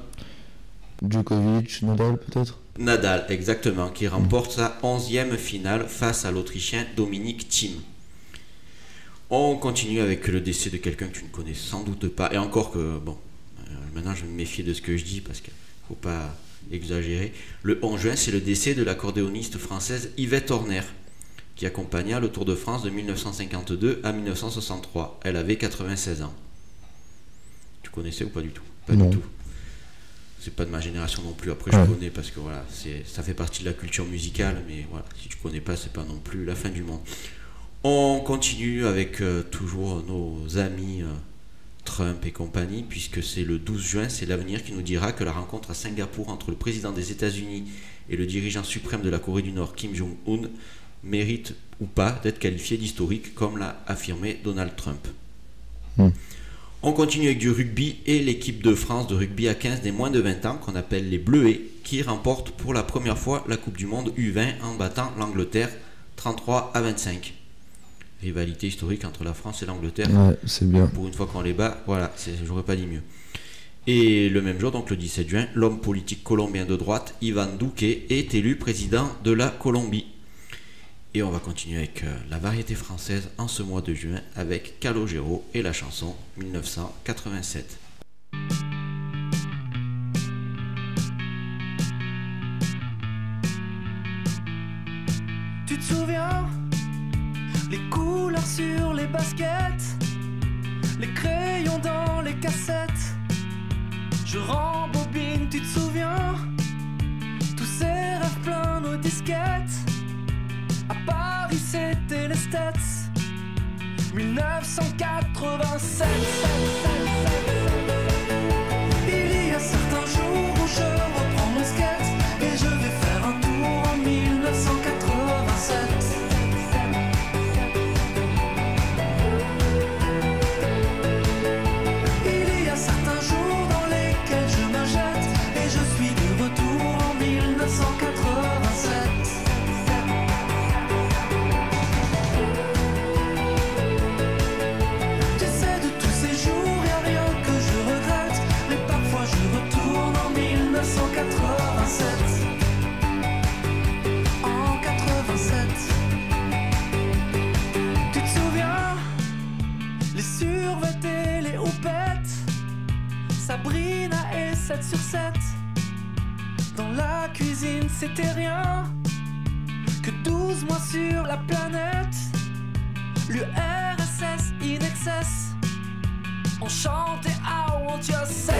Speaker 2: Djokovic, Nadal peut-être?
Speaker 1: Nadal, exactement, qui remporte sa 11e finale face à l'Autrichien Dominic Thiem. On continue avec le décès de quelqu'un que tu ne connais sans doute pas. Et encore que, bon, maintenant je vais me méfier de ce que je dis parce qu'il ne faut pas exagérer. Le 11 juin, c'est le décès de l'accordéoniste française Yvette Horner, qui accompagna le Tour de France de 1952 à 1963. Elle avait 96 ans. Tu connaissais ou pas du tout? Pas
Speaker 2: non.
Speaker 1: Du tout. C'est pas de ma génération non plus. Après, je connais parce que voilà, ça fait partie de la culture musicale, mais voilà, si tu connais pas, c'est pas non plus la fin du monde. On continue avec toujours nos amis Trump et compagnie, puisque c'est le 12 juin, c'est l'avenir qui nous dira que la rencontre à Singapour entre le président des États-Unis et le dirigeant suprême de la Corée du Nord, Kim Jong-un, mérite ou pas d'être qualifié d'historique, comme l'a affirmé Donald Trump. On continue avec du rugby et l'équipe de France de rugby à 15 des moins de 20 ans, qu'on appelle les Bleuets, qui remporte pour la première fois la Coupe du Monde U20 en battant l'Angleterre 33-25. Rivalité historique entre la France et l'Angleterre.
Speaker 2: Ouais, c'est bien.
Speaker 1: Pour une fois qu'on les bat, voilà, j'aurais pas dit mieux. Et le même jour, donc le 17 juin, l'homme politique colombien de droite, Ivan Duque, est élu président de la Colombie. Et on va continuer avec la variété française en ce mois de juin avec Calogero et la chanson 1987.
Speaker 5: Tu te souviens, les couleurs sur les baskets, les crayons dans les cassettes. Je rembobine, tu te souviens, tous ces rêves pleins nos disquettes. À Paris c'était les States, 1987. Il y a certains jours où je reprends mon skate et je vais faire un tour en 1987. Il y a certains jours dans lesquels je me jette et je suis de retour en 1987. Sabrina et 7 sur 7. Dans la cuisine c'était rien que 12 mois sur la planète. L'URSS in excess. On chantait I want your sex.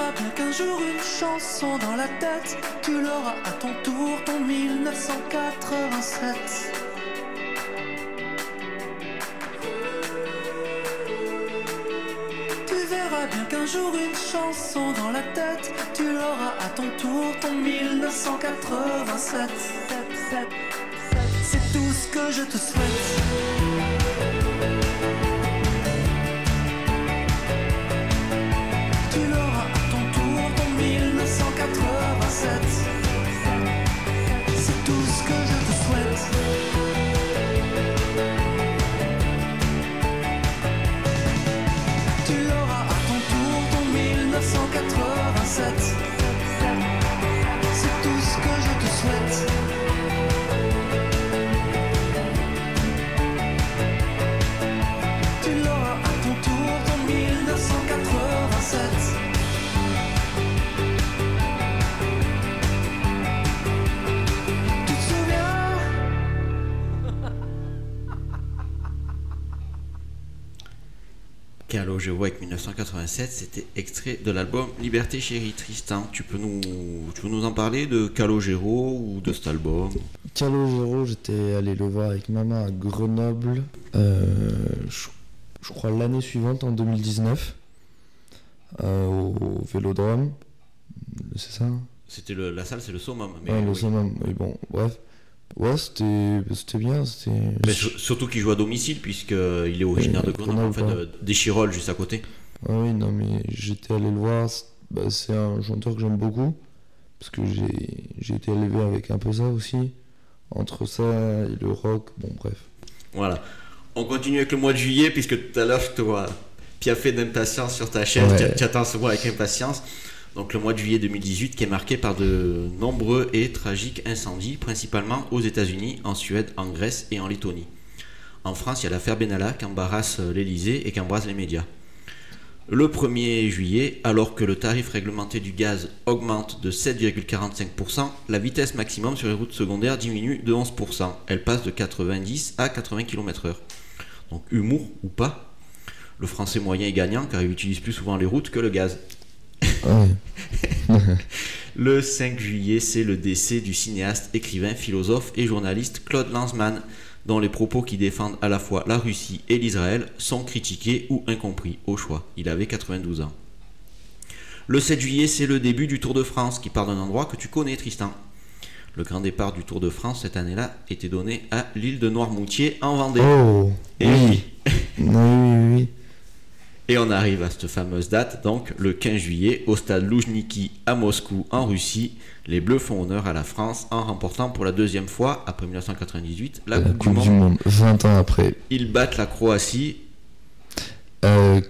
Speaker 5: verras bien qu'un jour une chanson dans la tête, tu l'auras à ton tour, ton 1987. Tu verras bien qu'un jour une chanson dans la tête, tu l'auras à ton tour, ton 1987. C'est tout ce que je te souhaite. Tu l'auras à ton tour, ton 1987. C'est tout ce que je te souhaite. Tu l'auras à ton tour, ton 1987. C'est tout ce que je te souhaite. Tu l'auras à ton tour, ton 1987. Tu te souviens?
Speaker 1: Calogero avec 1987, c'était extrait de l'album Liberté Chérie. Tristan, tu peux nous en parler de Calogero ou de cet album?
Speaker 2: Calogero, j'étais allé le voir avec maman à Grenoble, je crois l'année suivante, en 2019, au Vélodrome, c'est ça?
Speaker 1: C'était la salle, c'est le Summum. Mais
Speaker 2: Ouais, le
Speaker 1: oui.
Speaker 2: Summum, mais bon, bref. Ouais, c'était bien,
Speaker 1: Mais surtout qu'il joue à domicile, puisqu'il est originaire de Grenoble, en fait, d'Échirolles, juste à côté.
Speaker 2: Ah oui, non, mais j'étais allé le voir, c'est un chanteur que j'aime beaucoup, parce que j'ai été élevé avec un peu ça aussi, entre ça et le rock, bon bref.
Speaker 1: Voilà. On continue avec le mois de juillet, puisque tout à l'heure, je te vois piaffer d'impatience sur ta chaise,
Speaker 2: Ouais.
Speaker 1: tu attends ce mois avec impatience. Donc le mois de juillet 2018 qui est marqué par de nombreux et tragiques incendies, principalement aux États-Unis, en Suède, en Grèce et en Lettonie. En France, il y a l'affaire Benalla qui embarrasse l'Elysée et qui embrase les médias. Le 1er juillet, alors que le tarif réglementé du gaz augmente de 7,45%, la vitesse maximum sur les routes secondaires diminue de 11%. Elle passe de 90 à 80 km/h. Donc humour ou pas, le français moyen est gagnant car il utilise plus souvent les routes que le gaz.
Speaker 2: Ouais.
Speaker 1: Le 5 juillet, c'est le décès du cinéaste, écrivain, philosophe et journaliste Claude Lanzmann, dont les propos qui défendent à la fois la Russie et l'Israël sont critiqués ou incompris, au choix. Il avait 92 ans. Le 7 juillet, c'est le début du Tour de France, qui part d'un endroit que tu connais, Tristan. Le grand départ du Tour de France cette année-là était donné à l'île de Noirmoutier, en Vendée.
Speaker 2: Oh,
Speaker 1: Et
Speaker 2: oui. Oui.
Speaker 1: Et on arrive à cette fameuse date, donc le 15 juillet, au stade Loujniki à Moscou, en Russie. Les Bleus font honneur à la France en remportant pour la deuxième fois, après 1998, la Coupe du Monde.
Speaker 2: 20 ans après.
Speaker 1: Ils battent la Croatie
Speaker 2: 4-3.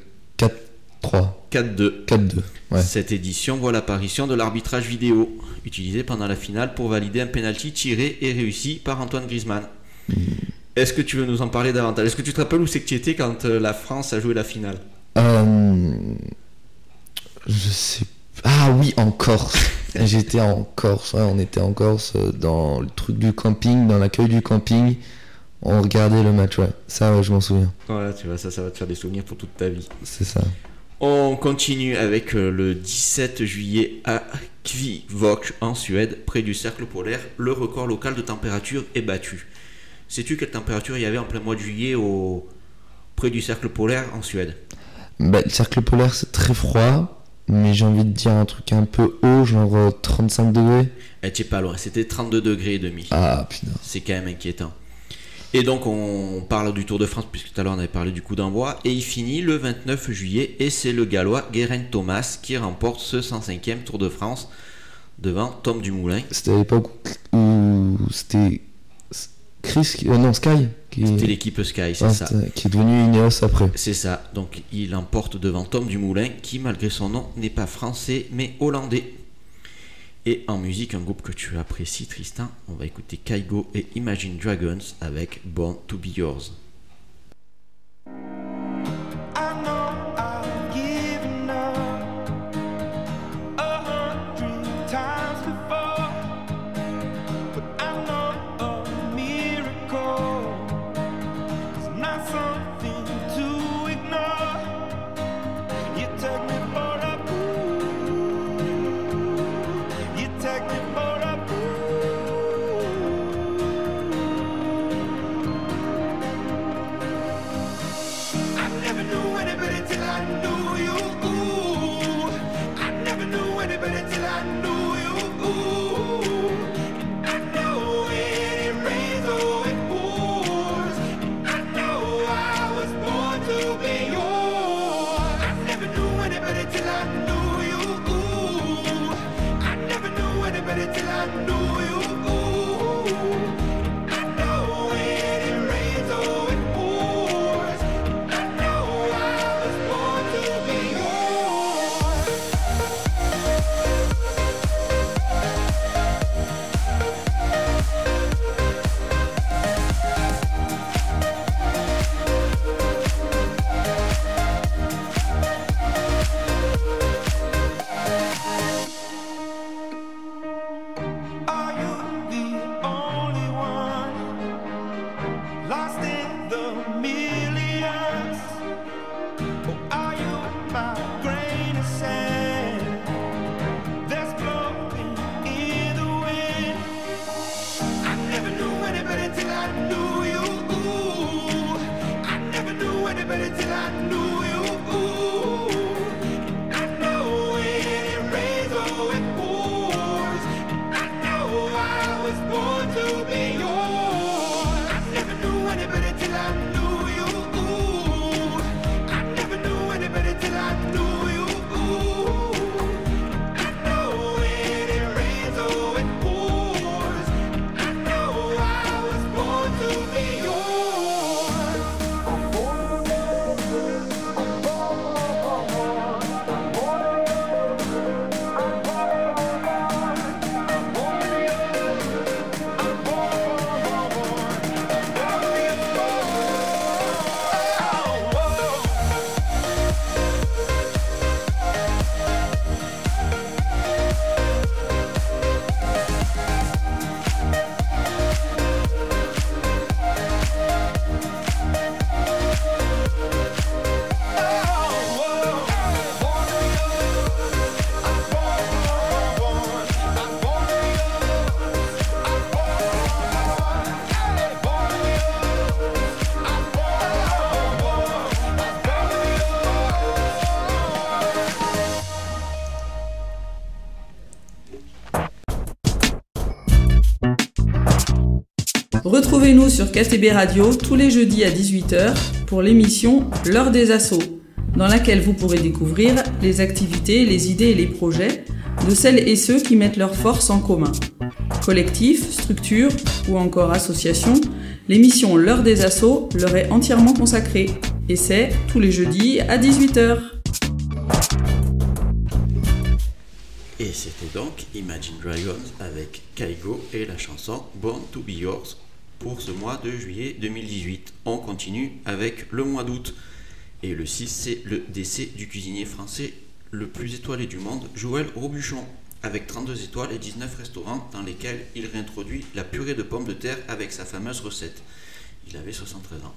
Speaker 1: 4-2.
Speaker 2: 4-2. Ouais.
Speaker 1: Cette édition voit l'apparition de l'arbitrage vidéo, utilisé pendant la finale pour valider un penalty tiré et réussi par Antoine Griezmann. Est-ce que tu veux nous en parler davantage? Est-ce que tu te rappelles où c'est que tu étais quand la France a joué la finale?
Speaker 2: Je sais. Ah oui, en Corse. J'étais en Corse. Ouais, on était en Corse dans le truc du camping, dans l'accueil du camping. On regardait le match. Ouais, ça, ouais, je m'en souviens.
Speaker 1: Voilà, tu vois, ça va te faire des souvenirs pour toute ta vie.
Speaker 2: C'est ça.
Speaker 1: On continue avec le 17 juillet à Kvivok en Suède, près du cercle polaire. Le record local de température est battu. Sais-tu quelle température il y avait en plein mois de juillet près du cercle polaire en Suède?
Speaker 2: Bah, le cercle polaire, c'est très froid, mais j'ai envie de dire un truc un peu haut, genre 35 degrés.
Speaker 1: Eh, t'es pas loin, c'était 32 degrés et demi.
Speaker 2: Ah putain.
Speaker 1: C'est quand même inquiétant. Et donc on parle du Tour de France, puisque tout à l'heure on avait parlé du coup d'envoi, et il finit le 29 juillet, et c'est le Gallois Geraint Thomas qui remporte ce 105e Tour de France devant Tom Dumoulin.
Speaker 2: C'était à l'époque où c'était Sky
Speaker 1: C'était l'équipe Sky, c'est ça.
Speaker 2: Qui est devenu Ineos après.
Speaker 1: C'est ça, donc il emporte devant Tom Dumoulin, qui malgré son nom n'est pas français mais hollandais. Et en musique, un groupe que tu apprécies, Tristan, on va écouter Kygo et Imagine Dragons avec Born to Be Yours.
Speaker 5: You took me for a fool. I knew you. I know when it rains or it pours. I know I was born to be yours. Are you the only one lost in the millions? Or are you my grain of sand that's blowing in the wind? I never knew any better till I knew you. I never knew any better till I knew you. I know when it rains or it pours. I know I was born to be yours. I never knew any better till I knew you. I never knew any better till I knew you. I know when it rains or it pours. I know I was born to be yours.
Speaker 8: Retrouvez-nous sur KTB Radio tous les jeudis à 18h pour l'émission L'heure des assos, dans laquelle vous pourrez découvrir les activités, les idées et les projets de celles et ceux qui mettent leurs forces en commun. Collectifs, structures ou encore associations, l'émission L'heure des assos leur est entièrement consacrée. Et c'est tous les jeudis à 18h.
Speaker 1: Et c'était donc Imagine Dragons avec Kygo et la chanson Born to Be Yours pour ce mois de juillet 2018. On continue avec le mois d'août. Et le 6, c'est le décès du cuisinier français le plus étoilé du monde, Joël Robuchon, avec 32 étoiles et 19 restaurants dans lesquels il réintroduit la purée de pommes de terre avec sa fameuse recette. Il avait 73 ans.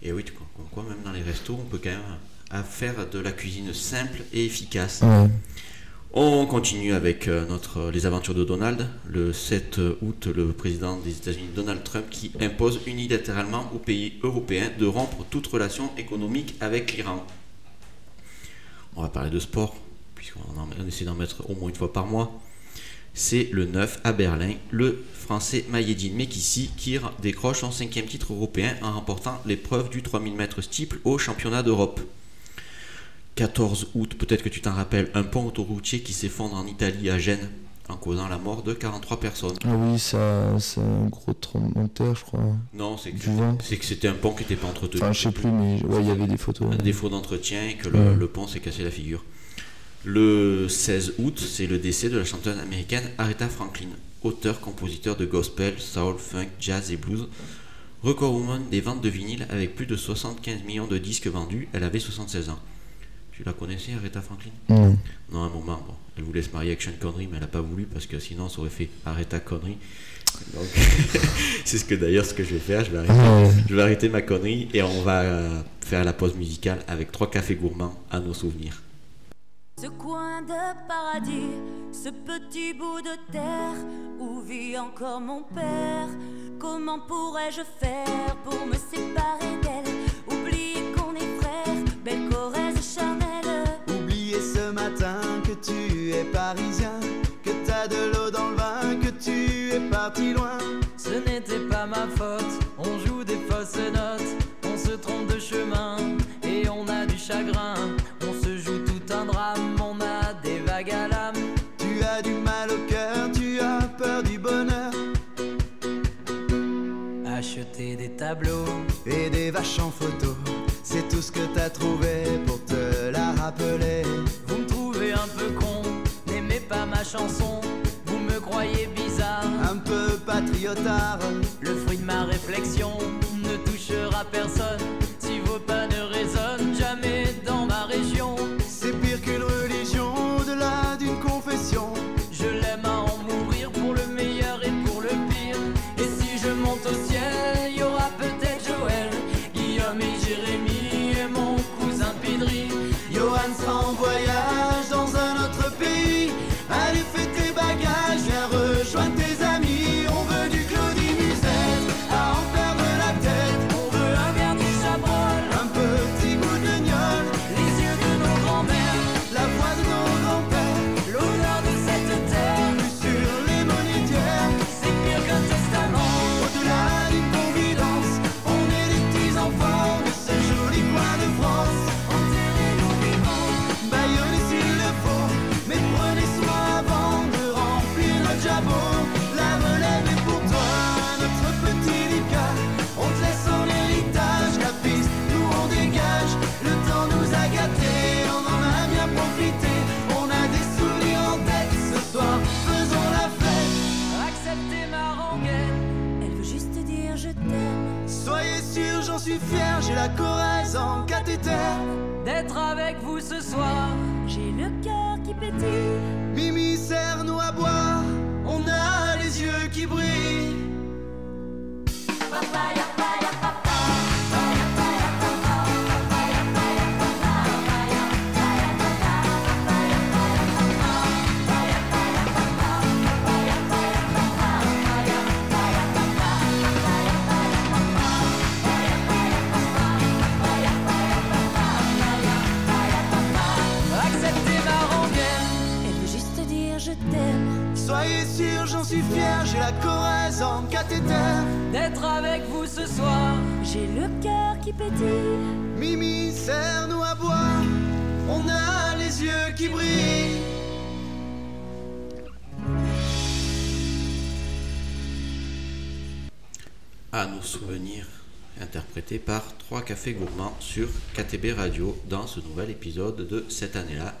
Speaker 1: Et oui, comme quoi même dans les restos, on peut quand même faire de la cuisine simple et efficace.
Speaker 2: Ouais.
Speaker 1: On continue avec les aventures de Donald. Le 7 août, le président des États-Unis, Donald Trump, qui impose unilatéralement aux pays européens de rompre toute relation économique avec l'Iran. On va parler de sport, puisqu'on essaie d'en mettre au moins une fois par mois. C'est le 9 à Berlin, le Français Maïeddine Mekissi qui décroche son 5e titre européen en remportant l'épreuve du 3000 mètres steeple au championnat d'Europe. 14 août, peut-être que tu t'en rappelles, un pont autoroutier qui s'effondre en Italie à Gênes en causant la mort de 43 personnes.
Speaker 2: Ah oui, c'est un gros tremblement de terre, je crois.
Speaker 1: Non, c'est que c'était un pont qui n'était pas entretenu.
Speaker 2: Enfin, je sais plus, mais ouais, il y avait des photos.
Speaker 1: Un défaut d'entretien et que le pont s'est cassé la figure. Le 16 août, c'est le décès de la chanteuse américaine Aretha Franklin, auteur-compositeur de gospel, soul, funk, jazz et blues. Recordwoman des ventes de vinyle avec plus de 75 millions de disques vendus, elle avait 76 ans. Tu la connaissais, Aretha Franklin?
Speaker 2: Non.
Speaker 1: Non, à un moment, bon, elle voulait se marier avec Sean Connery, mais elle n'a pas voulu parce que sinon ça aurait fait Aretha Connery. Donc, c'est ce que je vais faire. Je vais arrêter ma connerie et on va faire la pause musicale avec 3 cafés gourmands à nos souvenirs.
Speaker 3: Ce coin de paradis, ce petit bout de terre où vit encore mon père. Comment pourrais-je faire pour me séparer d'elle? Oublier qu'on est frères, belle Corrèze charnelle.
Speaker 9: Oublier ce matin que tu es parisien, que t'as de l'eau dans le vin, que tu es parti loin.
Speaker 10: Ce n'était pas ma faute, on joue des fausses notes, on se trompe de chemin et on a du chagrin. On se joue tout un drame, on a des vagues à l'âme.
Speaker 9: Tu as du mal au cœur, tu as peur
Speaker 10: jeter des tableaux
Speaker 9: et des vaches en photo. C'est tout ce que t'as trouvé pour te la rappeler.
Speaker 10: Vous me trouvez un peu con, n'aimez pas ma chanson. Vous me croyez bizarre,
Speaker 9: un peu patriotard.
Speaker 10: Le fruit de ma réflexion ne touchera personne si vos pas ne résonnent jamais dans ma région.
Speaker 9: C'est pire qu'une religion, au-delà d'une confession.
Speaker 10: Je l'aime à en mourir pour le meilleur et pour le pire. Et si je monte au ciel, il y aura peut-être Joël, Guillaume et Jérémy et mon cousin Pidri.
Speaker 9: Johan sera en voyage dans un autre pays. Allez, fais tes bagages, viens rejoindre tes amis. On veut du Claudie Musette, à en perdre la tête.
Speaker 10: On veut un verre du Chabrol,
Speaker 9: un petit goût de gnôle,
Speaker 10: les yeux de nos grands-mères,
Speaker 9: la voix de nos grands-pères,
Speaker 10: l'odeur de cette terre
Speaker 9: lue sur les monétières.
Speaker 10: C'est pire qu'un testament,
Speaker 9: au-delà d'une confidence. On est les petits enfants de ce joli coin de France.
Speaker 10: enterrez-nous vivants,
Speaker 9: Baïonnez s'il le faut, mais prenez soin avant de remplir notre jabot. La relève est pour toi, notre petit Lucas. On te laisse en héritage la piste, nous on dégage. Le temps nous a gâtés, on en a bien profité. On a des souvenirs en tête, ce soir faisons la fête.
Speaker 10: acceptez ma rengaine.
Speaker 3: Elle veut juste dire je t'aime.
Speaker 9: Soyez sûrs, j'en suis fier, j'ai la Corrèze en cathéter.
Speaker 10: D'être avec vous ce soir,
Speaker 3: J'ai le cœur qui pétille.
Speaker 9: Mimi serre-nous à boire, on a les yeux qui brillent.
Speaker 10: acceptez ma rengaine.
Speaker 3: Elle veut juste dire je t'aime.
Speaker 9: Soyez sûrs, j'en suis fier, j'ai la Corrèze en cathéter.
Speaker 10: D'être avec vous ce soir,
Speaker 3: J'ai le cœur qui pétille.
Speaker 9: Mimi, serre-nous à boire, on a les yeux qui brillent.
Speaker 1: À nos souvenirs, interprété par 3 cafés gourmands sur KTB Radio dans ce nouvel épisode de cette année-là.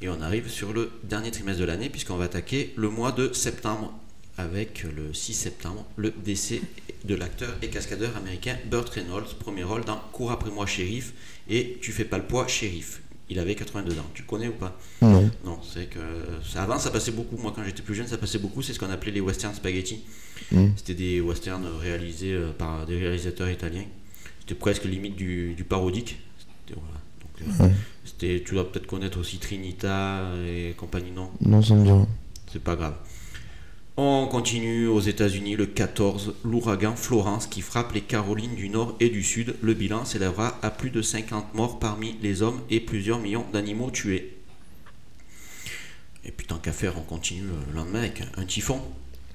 Speaker 1: Et on arrive sur le dernier trimestre de l'année puisqu'on va attaquer le mois de septembre avec le 6 septembre, le décès de l'acteur et cascadeur américain Burt Reynolds, premier rôle dans Cours après moi shérif et Tu fais pas le poids shérif. Il avait 82 ans, tu le connais ou pas?
Speaker 2: Non.
Speaker 1: Non, c'est que avant ça passait beaucoup, moi quand j'étais plus jeune ça passait beaucoup, c'est ce qu'on appelait les western spaghetti. C'était des westerns réalisés par des réalisateurs italiens. C'était presque limite du parodique. C'était, voilà. Donc, c'était, tu dois peut-être connaître aussi Trinita et compagnie, non?
Speaker 2: Non, ça me dit rien.
Speaker 1: C'est pas grave. On continue aux États-Unis le 14, l'ouragan Florence qui frappe les Carolines du Nord et du Sud. Le bilan s'élèvera à plus de 50 morts parmi les hommes et plusieurs millions d'animaux tués. Et puis tant qu'à faire, on continue le lendemain avec un typhon.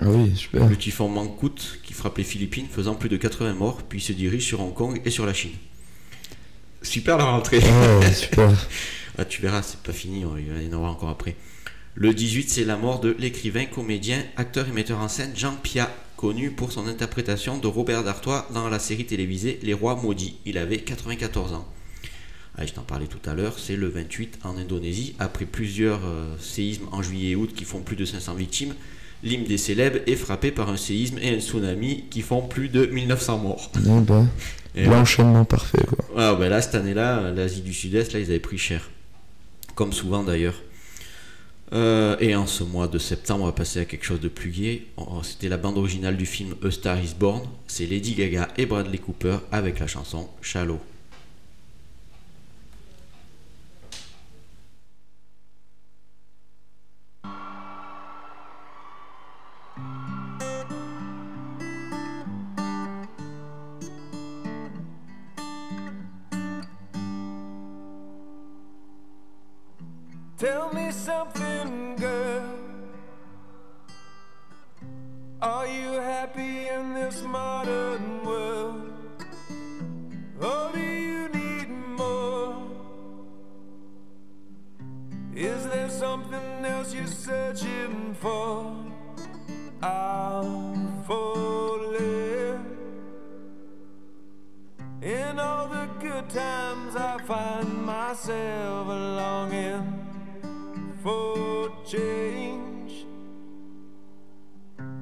Speaker 2: Ah oui, super.
Speaker 1: Le typhon Mangkhut qui frappe les Philippines faisant plus de 80 morts, puis se dirige sur Hong Kong et sur la Chine. Super la rentrée.
Speaker 2: Ah, super.
Speaker 1: Ah, tu verras, c'est pas fini, il va y en avoir encore après. Le 18, c'est la mort de l'écrivain, comédien, acteur et metteur en scène Jean Piat, connu pour son interprétation de Robert d'Artois dans la série télévisée Les Rois Maudits. Il avait 94 ans. Ah, je t'en parlais tout à l'heure, c'est le 28 en Indonésie, après plusieurs séismes en juillet et août qui font plus de 500 victimes. L'hymne des célèbres est frappé par un séisme et un tsunami qui font plus de 1900 morts.
Speaker 2: Ah bah, l'enchaînement parfait, quoi.
Speaker 1: Ah, bah là, cette année-là, l'Asie du Sud-Est, là, ils avaient pris cher. Comme souvent d'ailleurs. Et en ce mois de septembre, on va passer à quelque chose de plus gai. C'était la bande originale du film A Star is Born. C'est Lady Gaga et Bradley Cooper avec la chanson Shallow.
Speaker 5: Tell me something, girl. Are you happy in this modern world? Or do you need more? Is there something else you're searching for? I'm falling good times I find myself longing for change,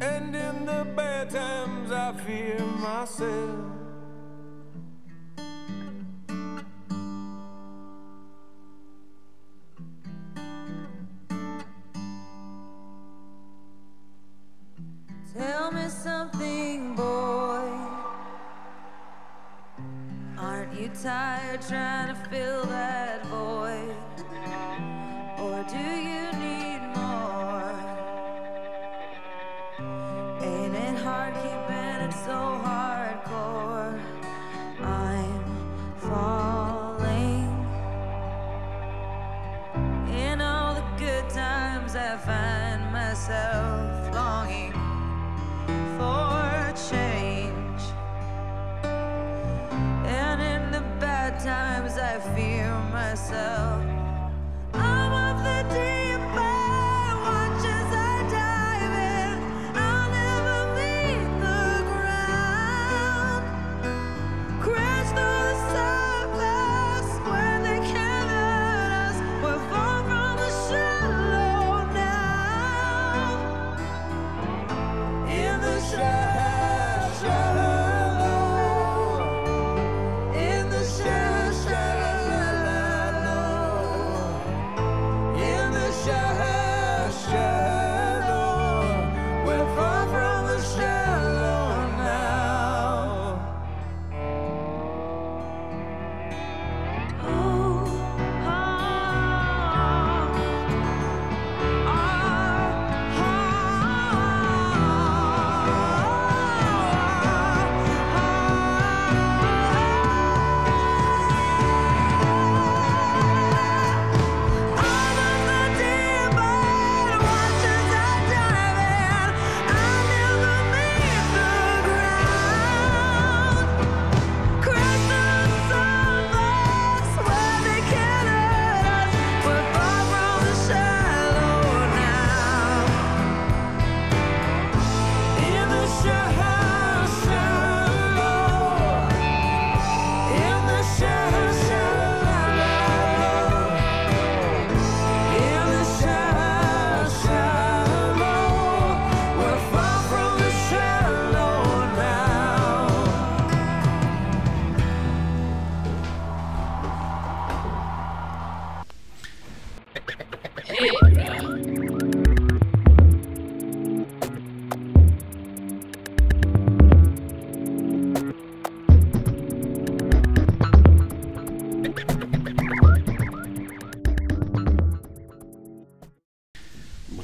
Speaker 5: and in the bad times I fear myself.
Speaker 3: Tell me something, boy. Aren't you tired trying to fill that void? Or do you need more? Ain't it hard keeping it so hardcore? I'm falling. In all the good times I find myself longing for change, and in the bad times I fear myself. I'm of the deep end, watch as I dive in. I'll never meet the ground. Crash through the surface where they can't hurt us. We're far from the shallow now. In the shallow, in the shallow, in the shallow, we're far from the shallow now.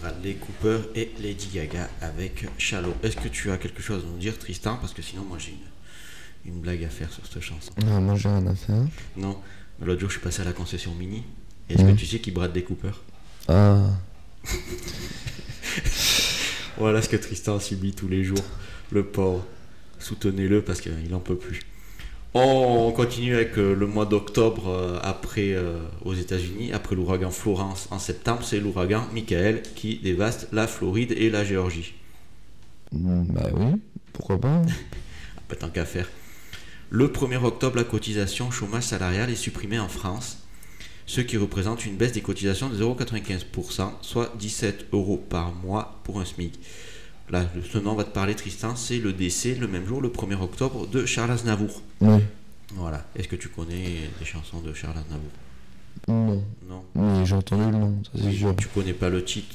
Speaker 1: Bradley Cooper et Lady Gaga avec Shallow. Est-ce que tu as quelque chose à nous dire, Tristan? Parce que sinon, moi j'ai une blague à faire sur cette chanson.
Speaker 2: Non, moi j'ai rien à faire.
Speaker 1: Non, mais l'autre jour je suis passé à la concession Mini. Est-ce que tu sais qui Bradley Cooper?
Speaker 2: Ah.
Speaker 1: Voilà ce que Tristan subit tous les jours. Le pauvre. Soutenez-le parce qu'il en peut plus. On continue avec le mois d'octobre après aux États-Unis, après l'ouragan Florence en septembre, c'est l'ouragan Michael qui dévaste la Floride et la Géorgie.
Speaker 2: Bah oui, pourquoi pas.
Speaker 1: Pas tant qu'à faire. Le 1er octobre, la cotisation chômage salarial est supprimée en France, ce qui représente une baisse des cotisations de 0,95%, soit 17 € par mois pour un SMIC. Là, ce nom va te parler, Tristan, c'est le décès le même jour, le 1er octobre, de Charles Aznavour.
Speaker 2: Oui.
Speaker 1: Voilà. Est-ce que tu connais des chansons de Charles Aznavour?
Speaker 2: Non.
Speaker 1: Non.
Speaker 2: Mais j'ai entendu le nom, ça c'est sûr.
Speaker 1: Tu connais pas les titres,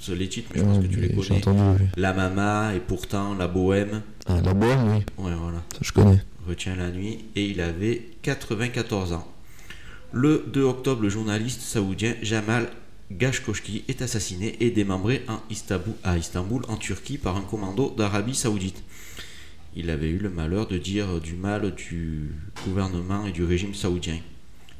Speaker 1: mais je pense que tu les connais.
Speaker 2: J'ai entendu, oui.
Speaker 1: La Mama et pourtant La Bohème.
Speaker 2: Ah, La Bohème, oui.
Speaker 1: Ouais, voilà.
Speaker 2: Ça je connais.
Speaker 1: Retiens la nuit. Et il avait 94 ans. Le 2 octobre, le journaliste saoudien Jamal Khashoggi est assassiné et démembré à Istanbul, en Turquie, par un commando d'Arabie Saoudite. Il avait eu le malheur de dire du mal du gouvernement et du régime saoudien.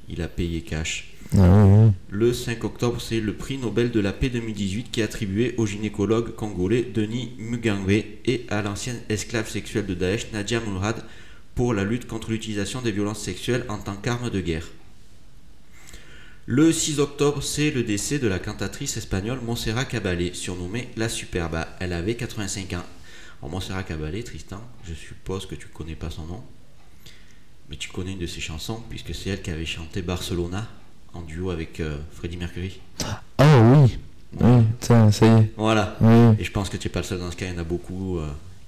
Speaker 1: Il a payé cash.
Speaker 2: Ah, oui.
Speaker 1: Le 5 octobre, c'est le prix Nobel de la paix 2018 qui est attribué au gynécologue congolais Denis Mukwege et à l'ancienne esclave sexuelle de Daesh Nadia Murad pour la lutte contre l'utilisation des violences sexuelles en tant qu'arme de guerre. Le 6 octobre, c'est le décès de la cantatrice espagnole Montserrat Caballé, surnommée La Superba. Elle avait 85 ans. Alors, Montserrat Caballé, Tristan, je suppose que tu connais pas son nom. Mais tu connais une de ses chansons, puisque c'est elle qui avait chanté Barcelona en duo avec Freddie Mercury.
Speaker 2: Ah oui, oui, ça y est.
Speaker 1: Voilà,
Speaker 2: Oui.
Speaker 1: et je pense que tu n'es pas le seul dans ce cas, il y en a beaucoup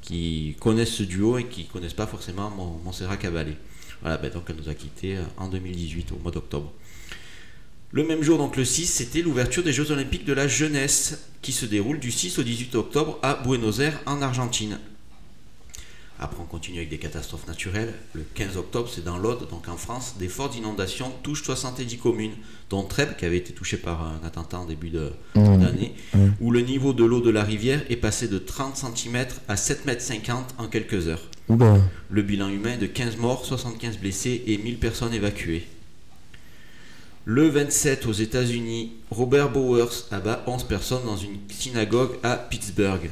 Speaker 1: qui connaissent ce duo et qui ne connaissent pas forcément Montserrat Caballé. Voilà, donc elle nous a quittés en 2018, au mois d'octobre. Le même jour, donc le 6, c'était l'ouverture des Jeux Olympiques de la jeunesse qui se déroulent du 6 au 18 octobre à Buenos Aires en Argentine. Après, on continue avec des catastrophes naturelles. Le 15 octobre, c'est dans l'Aude, donc en France, des fortes inondations touchent 70 communes, dont Trèbes, qui avait été touchée par un attentat en début d'année, où le niveau de l'eau de la rivière est passé de 30 cm à 7,50 m en quelques heures.
Speaker 2: Oula.
Speaker 1: Le bilan humain est de 15 morts, 75 blessés et 1000 personnes évacuées. Le 27 aux États-Unis, Robert Bowers abat 11 personnes dans une synagogue à Pittsburgh.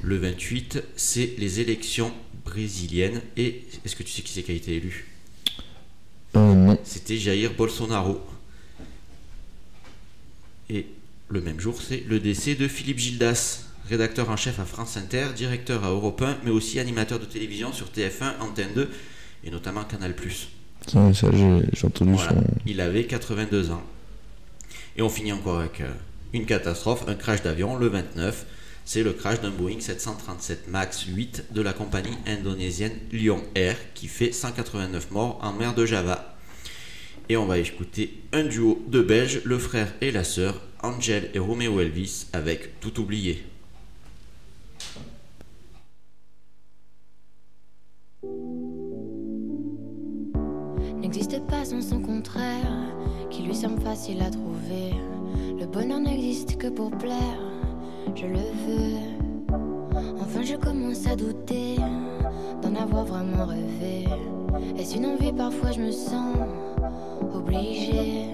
Speaker 1: Le 28, c'est les élections brésiliennes. Et est-ce que tu sais qui c'est qui a été élu?
Speaker 2: Non.
Speaker 1: C'était Jair Bolsonaro. Et le même jour, c'est le décès de Philippe Gildas, rédacteur en chef à France Inter, directeur à Europe 1, mais aussi animateur de télévision sur TF1, Antenne 2 et notamment Canal+.
Speaker 2: Ça j'ai entendu
Speaker 1: Voilà.
Speaker 2: son...
Speaker 1: Il avait 82 ans. Et on finit encore avec une catastrophe, un crash d'avion, le 29. C'est le crash d'un Boeing 737 MAX 8 de la compagnie indonésienne Lion Air qui fait 189 morts en mer de Java. Et on va écouter un duo de Belges, le frère et la sœur, Angel et Romeo Elvis, avec Tout oublié.
Speaker 11: N'existe pas sans son contraire, qui lui semble facile à trouver. Le bonheur n'existe que pour plaire, je le veux. Enfin je commence à douter d'en avoir vraiment rêvé. Est-ce une envie? Parfois je me sens obligée.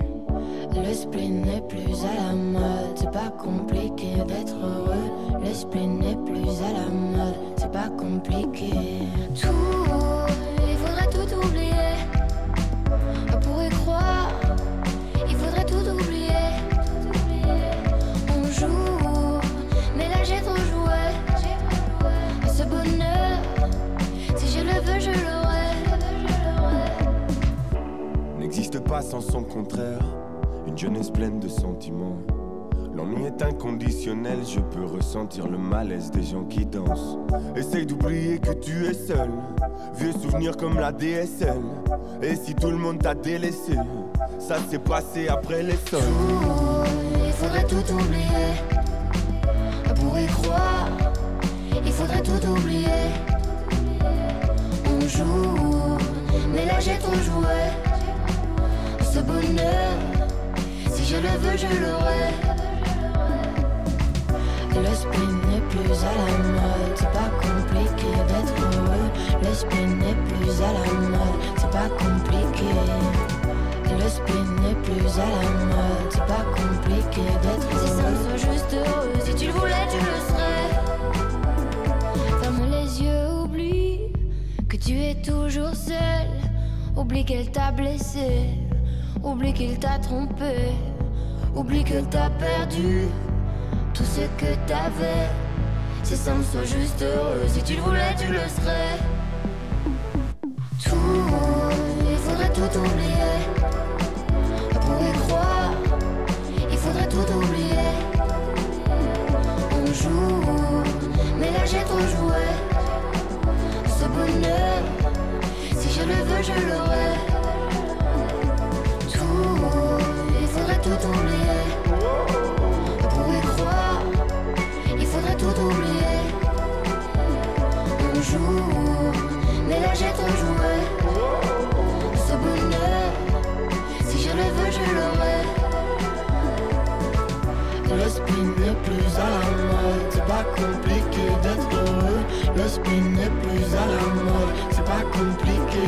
Speaker 11: Le spleen n'est plus à la mode, c'est pas compliqué d'être heureux. Le spleen n'est plus à la mode, c'est pas compliqué. Tout, il faudrait tout oublier. On pourrait croire, il faudrait tout oublier. On joue, mais là j'ai trop joué. Ce bonheur, si je le veux, je l'aurai.
Speaker 12: N'existe pas sans son contraire, une jeunesse pleine de sentiments. L'ennui est inconditionnel, je peux ressentir le malaise des gens qui dansent. Essaye d'oublier que tu es seul, vieux souvenirs comme la DSL. Et si tout le monde t'a délaissé, ça s'est passé après les sols.
Speaker 11: Il faudrait tout oublier. Pour y croire, il faudrait tout oublier. On joue, mais là j'ai trop joué. Ce bonheur, si je le veux, je l'aurai. Le spleen n'est plus à la mode, c'est pas compliqué d'être heureux. Le spleen n'est plus à la mode, c'est pas compliqué. Le spleen n'est plus à la mode, c'est pas compliqué d'être heureux. Si ça me soit juste heureux, si tu le voulais, tu le serais. Ferme les yeux, oublie que tu es toujours seul. Oublie qu'elle t'a blessé, oublie qu'il t'a trompé, oublie que t'as perdu tout ce que t'avais. Si ça me soit juste heureux, si tu le voulais, tu le serais. Tout, il faudrait tout oublier. Pour y croire, il faudrait tout oublier. On joue, mais là j'ai trop joué. Ce bonheur, si je le veux, je l'aurai. Tout, il faudrait tout oublier. Pour y croire, il faudrait tout oublier. On joue, mais là j'ai trop joué. Ce bonheur, si je le veux, je l'aurai. Le spleen n'est plus à la mode, c'est pas compliqué d'être heureux. Le spleen n'est plus à la mode, c'est pas compliqué.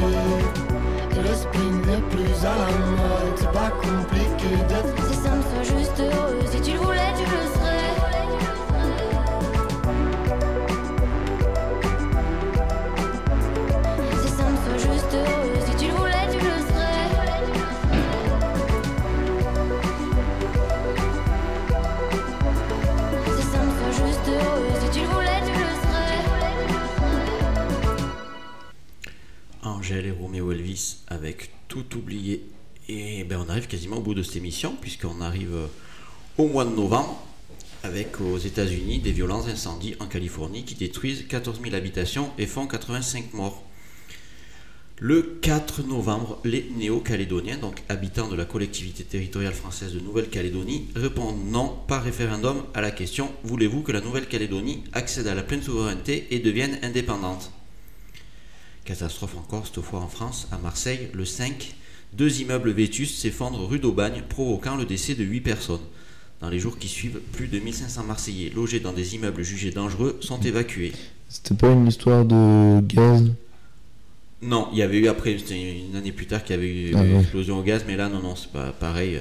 Speaker 11: Le spleen n'est plus à la mode, c'est pas compliqué d'être. Si ça me soit juste heureux, si tu le voulais, tu le serais. Si ça me soit juste heureux, si tu le voulais, tu le serais. Si ça me soit juste heureux, si tu le voulais, tu le serais.
Speaker 1: Angèle et Roméo Elvis avec Tout oublié. Et ben on arrive quasiment au bout de cette émission, puisqu'on arrive au mois de novembre, avec aux États-Unis des violents incendies en Californie qui détruisent 14 000 habitations et font 85 morts. Le 4 novembre, les Néo-Calédoniens, donc habitants de la collectivité territoriale française de Nouvelle-Calédonie, répondent non par référendum à la question « Voulez-vous que la Nouvelle-Calédonie accède à la pleine souveraineté et devienne indépendante ?» Catastrophe encore, cette fois en France, à Marseille, le 5, 2 immeubles vétustes s'effondrent rue d'Aubagne, provoquant le décès de 8 personnes. Dans les jours qui suivent, plus de 1500 Marseillais logés dans des immeubles jugés dangereux sont évacués.
Speaker 2: C'était pas une histoire de gaz?
Speaker 1: Non, il y avait eu après, une année plus tard, qu'il y avait eu une explosion au gaz, mais là, non, c'est pas pareil,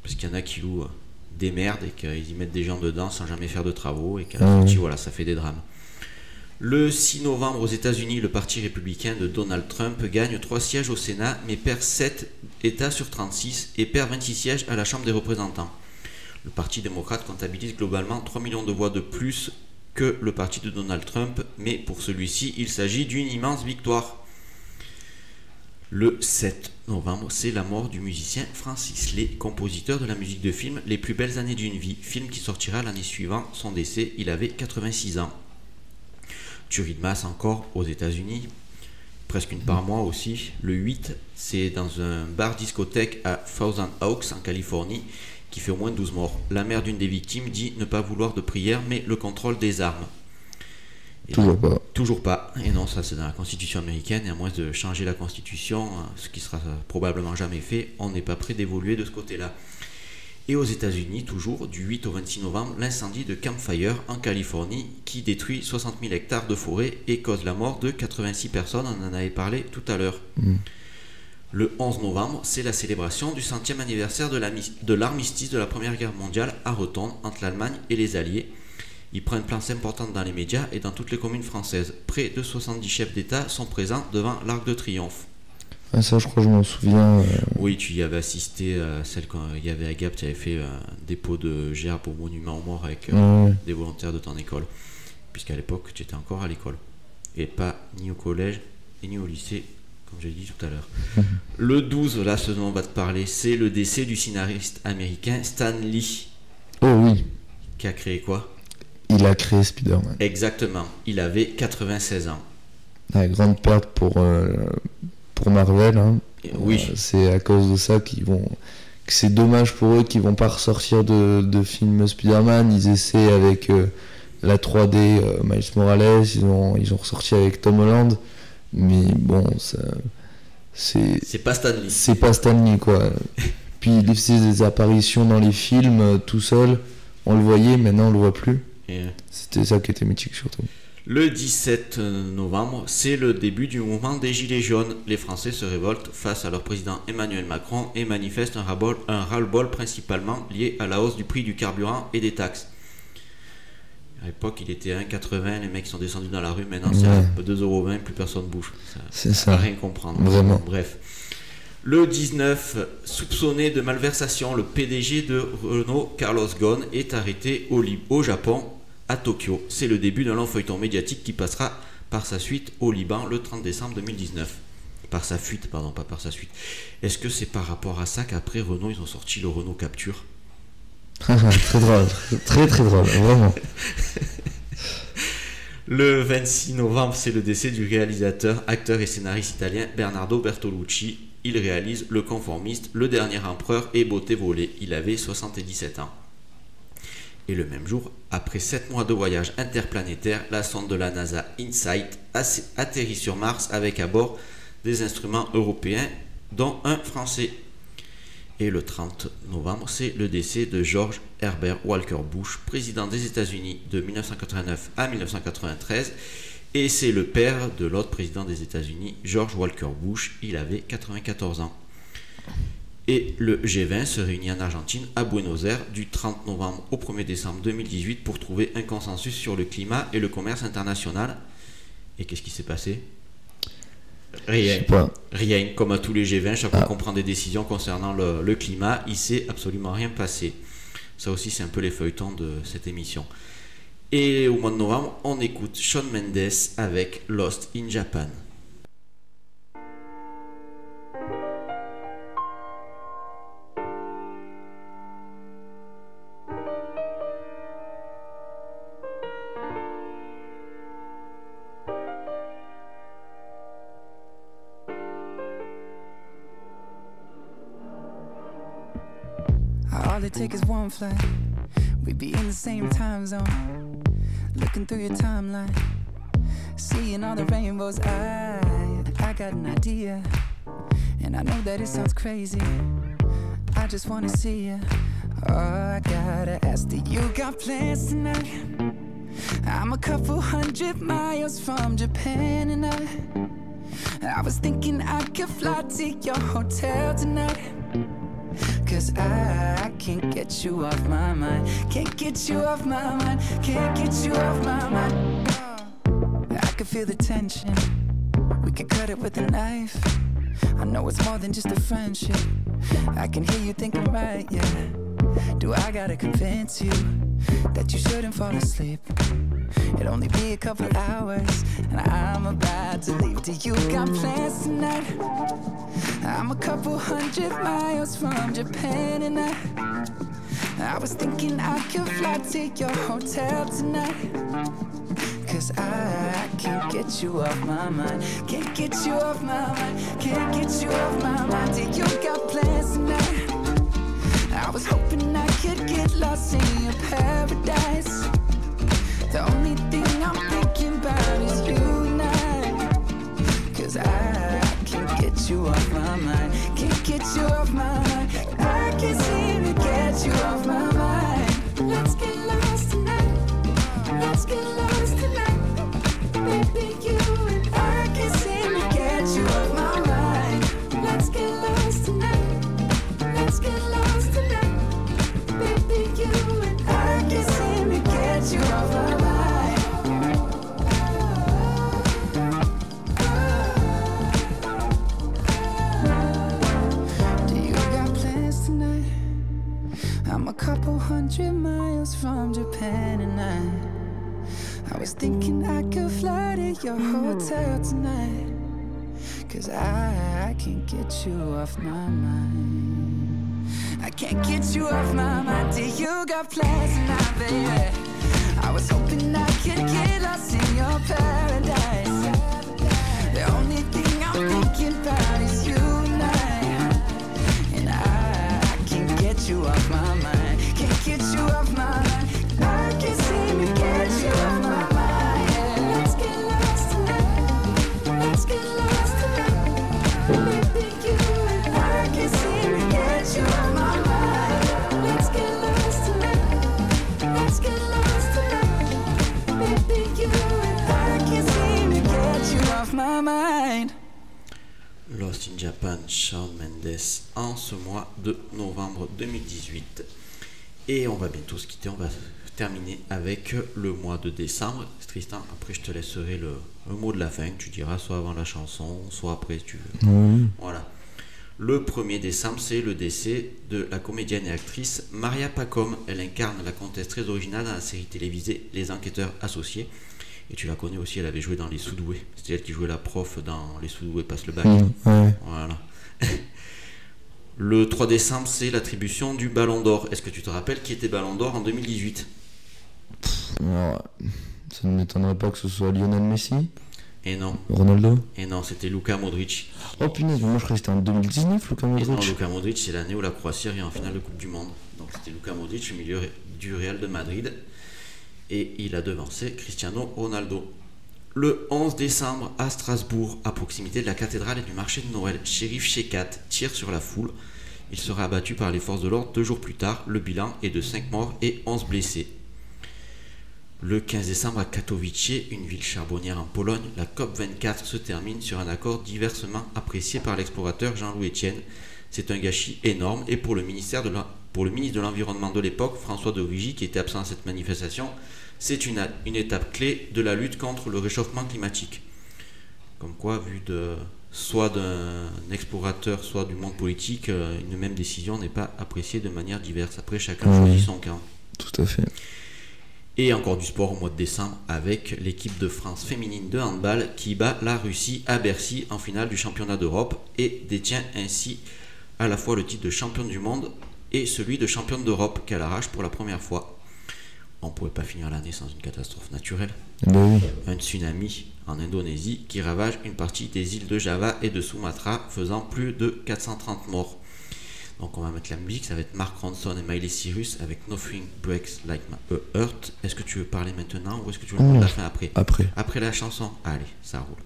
Speaker 1: parce qu'il y en a qui louent des merdes et qu'ils y mettent des gens dedans sans jamais faire de travaux, et qu'à la sortie, voilà, ça fait des drames. Le 6 novembre, aux États-Unis, le parti républicain de Donald Trump gagne 3 sièges au Sénat, mais perd 7 États sur 36 et perd 26 sièges à la Chambre des représentants. Le parti démocrate comptabilise globalement 3 millions de voix de plus que le parti de Donald Trump, mais pour celui-ci, il s'agit d'une immense victoire. Le 7 novembre, c'est la mort du musicien Francis Lay, compositeur de la musique de film Les plus belles années d'une vie, film qui sortira l'année suivante son décès, il avait 86 ans. Tuerie de masse encore aux États-Unis, presque une par mois aussi. Le 8, c'est dans un bar-discothèque à Thousand Oaks en Californie qui fait au moins 12 morts. La mère d'une des victimes dit ne pas vouloir de prière mais le contrôle des armes. Toujours pas. Et non, ça c'est dans la Constitution américaine, et à moins de changer la Constitution, ce qui sera probablement jamais fait, on n'est pas prêt d'évoluer de ce côté-là. Et aux États-Unis, toujours, du 8 au 26 novembre, l'incendie de Camp Fire en Californie qui détruit 60 000 hectares de forêt et cause la mort de 86 personnes, on en avait parlé tout à l'heure. Le 11 novembre, c'est la célébration du 100e anniversaire de l'armistice de la Première Guerre mondiale à Rotonde entre l'Allemagne et les Alliés. Il prend une place importante dans les médias et dans toutes les communes françaises. Près de 70 chefs d'État sont présents devant l'Arc de Triomphe.
Speaker 2: Ah, ça, je crois que je m'en souviens.
Speaker 1: Oui, tu y avais assisté, celle qu'il y avait à Gap, tu avais fait un dépôt de gerbes au monument aux morts avec des volontaires de ton école. Puisqu'à l'époque, tu étais encore à l'école. Et pas ni au collège et ni au lycée, comme j'ai dit tout à l'heure. Le 12, là, ce dont on va te parler, c'est le décès du scénariste américain Stan Lee.
Speaker 2: Oh oui.
Speaker 1: Qui a créé quoi?
Speaker 2: Il a créé Spider-Man.
Speaker 1: Exactement. Il avait 96 ans.
Speaker 2: La grande perte pour Marvel. Hein.
Speaker 1: Oui.
Speaker 2: C'est à cause de ça que c'est dommage pour eux qu'ils vont pas ressortir de films Spider-Man. Ils essaient avec la 3D Miles Morales. Ils ont ressorti avec Tom Holland. Mais bon, c'est
Speaker 1: pas Stan Lee.
Speaker 2: C'est pas Stan Lee, quoi. Puis il faisait des apparitions dans les films tout seul. On le voyait, maintenant on le voit plus. C'était ça qui était mythique surtout.
Speaker 1: Le 17 novembre, c'est le début du mouvement des Gilets jaunes. Les Français se révoltent face à leur président Emmanuel Macron et manifestent un ras-le-bol principalement lié à la hausse du prix du carburant et des taxes. À l'époque, il était à 1,80, les mecs sont descendus dans la rue, maintenant c'est à 2,20€, plus personne bouge.
Speaker 2: C'est ça.
Speaker 1: Rien comprendre.
Speaker 2: Vraiment.
Speaker 1: Bref. Le 19, soupçonné de malversation, le PDG de Renault, Carlos Ghosn, est arrêté au Japon, à Tokyo. C'est le début d'un long feuilleton médiatique qui passera par sa suite au Liban le 30 décembre 2019. Par sa fuite, pardon, pas par sa suite. Est-ce que c'est par rapport à ça qu'après Renault, ils ont sorti le Renault Capture?
Speaker 2: Très drôle, très drôle, vraiment.
Speaker 1: Le 26 novembre, c'est le décès du réalisateur, acteur et scénariste italien Bernardo Bertolucci. Il réalise Le Conformiste, Le Dernier Empereur et Beauté volée. Il avait 77 ans. Et le même jour, après 7 mois de voyage interplanétaire, la sonde de la NASA InSight atterrit sur Mars avec à bord des instruments européens, dont un français. Et le 30 novembre, c'est le décès de George Herbert Walker Bush, président des États-Unis de 1989 à 1993. Et c'est le père de l'autre président des États-Unis, George Walker Bush. Il avait 94 ans. Et le G20 se réunit en Argentine, à Buenos Aires, du 30 novembre au 1er décembre 2018 pour trouver un consensus sur le climat et le commerce international. Et qu'est-ce qui s'est passé? Rien. Rien. Comme à tous les G20, chaque fois qu'on prend des décisions concernant le climat, il s'est absolument rien passé. Ça aussi, c'est un peu les feuilletons de cette émission. Et au mois de novembre, on écoute Shawn Mendes avec Lost in Japan.
Speaker 13: it take is one flight. We'd be in the same time zone. Looking through your timeline, seeing all the rainbows. I got an idea, and I know that it sounds crazy. I just wanna see you. Oh, I gotta ask, do you got plans tonight? I'm a couple 100 miles from Japan, and I was thinking I could fly to your hotel tonight. Cause I can't get you off my mind. Can't get you off my mind. Can't get you off my mind. I can feel the tension. We could cut it with a knife. I know it's more than just a friendship. I can hear you thinking right, yeah. Do I gotta convince you that you shouldn't fall asleep? It'll only be a couple hours, and I'm about to leave. Do you got plans tonight? I'm a couple 100 miles from Japan, and I was thinking I could fly to your hotel tonight. Cause I can't get you off my mind. Can't get you off my mind. Can't get you off my mind. Do you got plans tonight? I was hoping I could get lost in your paradise. The only thing I'm thinking about is you and I. Cause I can't get you off my mind. Can't get you off my mind. I can't seem to get you off my mind. Let's get lost tonight. Let's get lost tonight. Baby, you and I can't seem to get you off my mind. Let's get lost tonight. Let's get lost tonight. Baby, you and I can't seem to get you off my mind. Do you got plans tonight? I'm a couple 100 miles from Japan, and I was thinking I could fly to your hotel tonight. Cause I can't get you off my mind. I can't get you off my mind. Do you got plans tonight, baby? I was hoping I could get lost in your paradise. The only thing I'm thinking about is you and I can't get you off my mind. Can't get you off my mind. I can't seem to get you off my mind. Let's get lost tonight. Let's get lost tonight. Baby, you and I can't seem to get you off my mind. Let's get lost tonight. Let's get lost tonight. Baby, you and I can't seem to get you off my mind.
Speaker 1: Lost in Japan, Shawn Mendes, en ce mois de novembre 2018. Et on va bientôt se quitter, on va terminer avec le mois de décembre. Tristan, après je te laisserai le mot de la fin, tu diras soit avant la chanson, soit après si tu veux.
Speaker 2: Oui.
Speaker 1: Voilà. Le 1er décembre, c'est le décès de la comédienne et actrice Maria Pacom. Elle incarne la comtesse très originale dans la série télévisée Les Enquêteurs Associés. Et tu la connais aussi, elle avait joué dans Les Sous-Doués. C'était elle qui jouait la prof dans Les Sous-Doués Passent le bac.
Speaker 2: Ouais.
Speaker 1: Voilà. Le 3 décembre, c'est l'attribution du Ballon d'Or. Est-ce que tu te rappelles qui était Ballon d'Or en 2018 ?
Speaker 2: Alors, ça ne m'étonnerait pas que ce soit Lionel Messi.
Speaker 1: Et non.
Speaker 2: Ronaldo.
Speaker 1: Et non, c'était Luka Modric.
Speaker 2: Oh punaise, moi je croyais que c'était en 2019, Luka Modric.
Speaker 1: Et non, Luka Modric, c'est l'année où la Croatie arrive en finale de Coupe du Monde. Donc c'était Luka Modric, le milieu du Real de Madrid. Et il a devancé Cristiano Ronaldo. Le 11 décembre, à Strasbourg, à proximité de la cathédrale et du marché de Noël, Shérif Shekat tire sur la foule. Il sera abattu par les forces de l'ordre 2 jours plus tard. Le bilan est de 5 morts et 11 blessés. Le 15 décembre, à Katowice, une ville charbonnière en Pologne, la COP24 se termine sur un accord diversement apprécié par l'explorateur Jean-Louis Etienne. C'est un gâchis énorme et pour le ministre de l'Environnement de l'époque, François de Rugy, qui était absent à cette manifestation, c'est une étape clé de la lutte contre le réchauffement climatique. Comme quoi, vu soit d'un explorateur, soit du monde politique, une même décision n'est pas appréciée de manière diverse. Après, chacun choisit son camp.
Speaker 2: Tout à fait.
Speaker 1: Et encore du sport au mois de décembre avec l'équipe de France féminine de handball qui bat la Russie à Bercy en finale du championnat d'Europe et détient ainsi à la fois le titre de championne du monde et celui de championne d'Europe qu'elle arrache pour la première fois. On ne pouvait pas finir l'année sans une catastrophe naturelle.
Speaker 2: Oui.
Speaker 1: Un tsunami en Indonésie qui ravage une partie des îles de Java et de Sumatra, faisant plus de 430 morts. Donc on va mettre la musique, ça va être Mark Ronson et Miley Cyrus avec Nothing Breaks Like My Heart. Est-ce que tu veux parler maintenant ou est-ce que tu veux le mot de la fin après? Après la chanson? Allez, ça roule.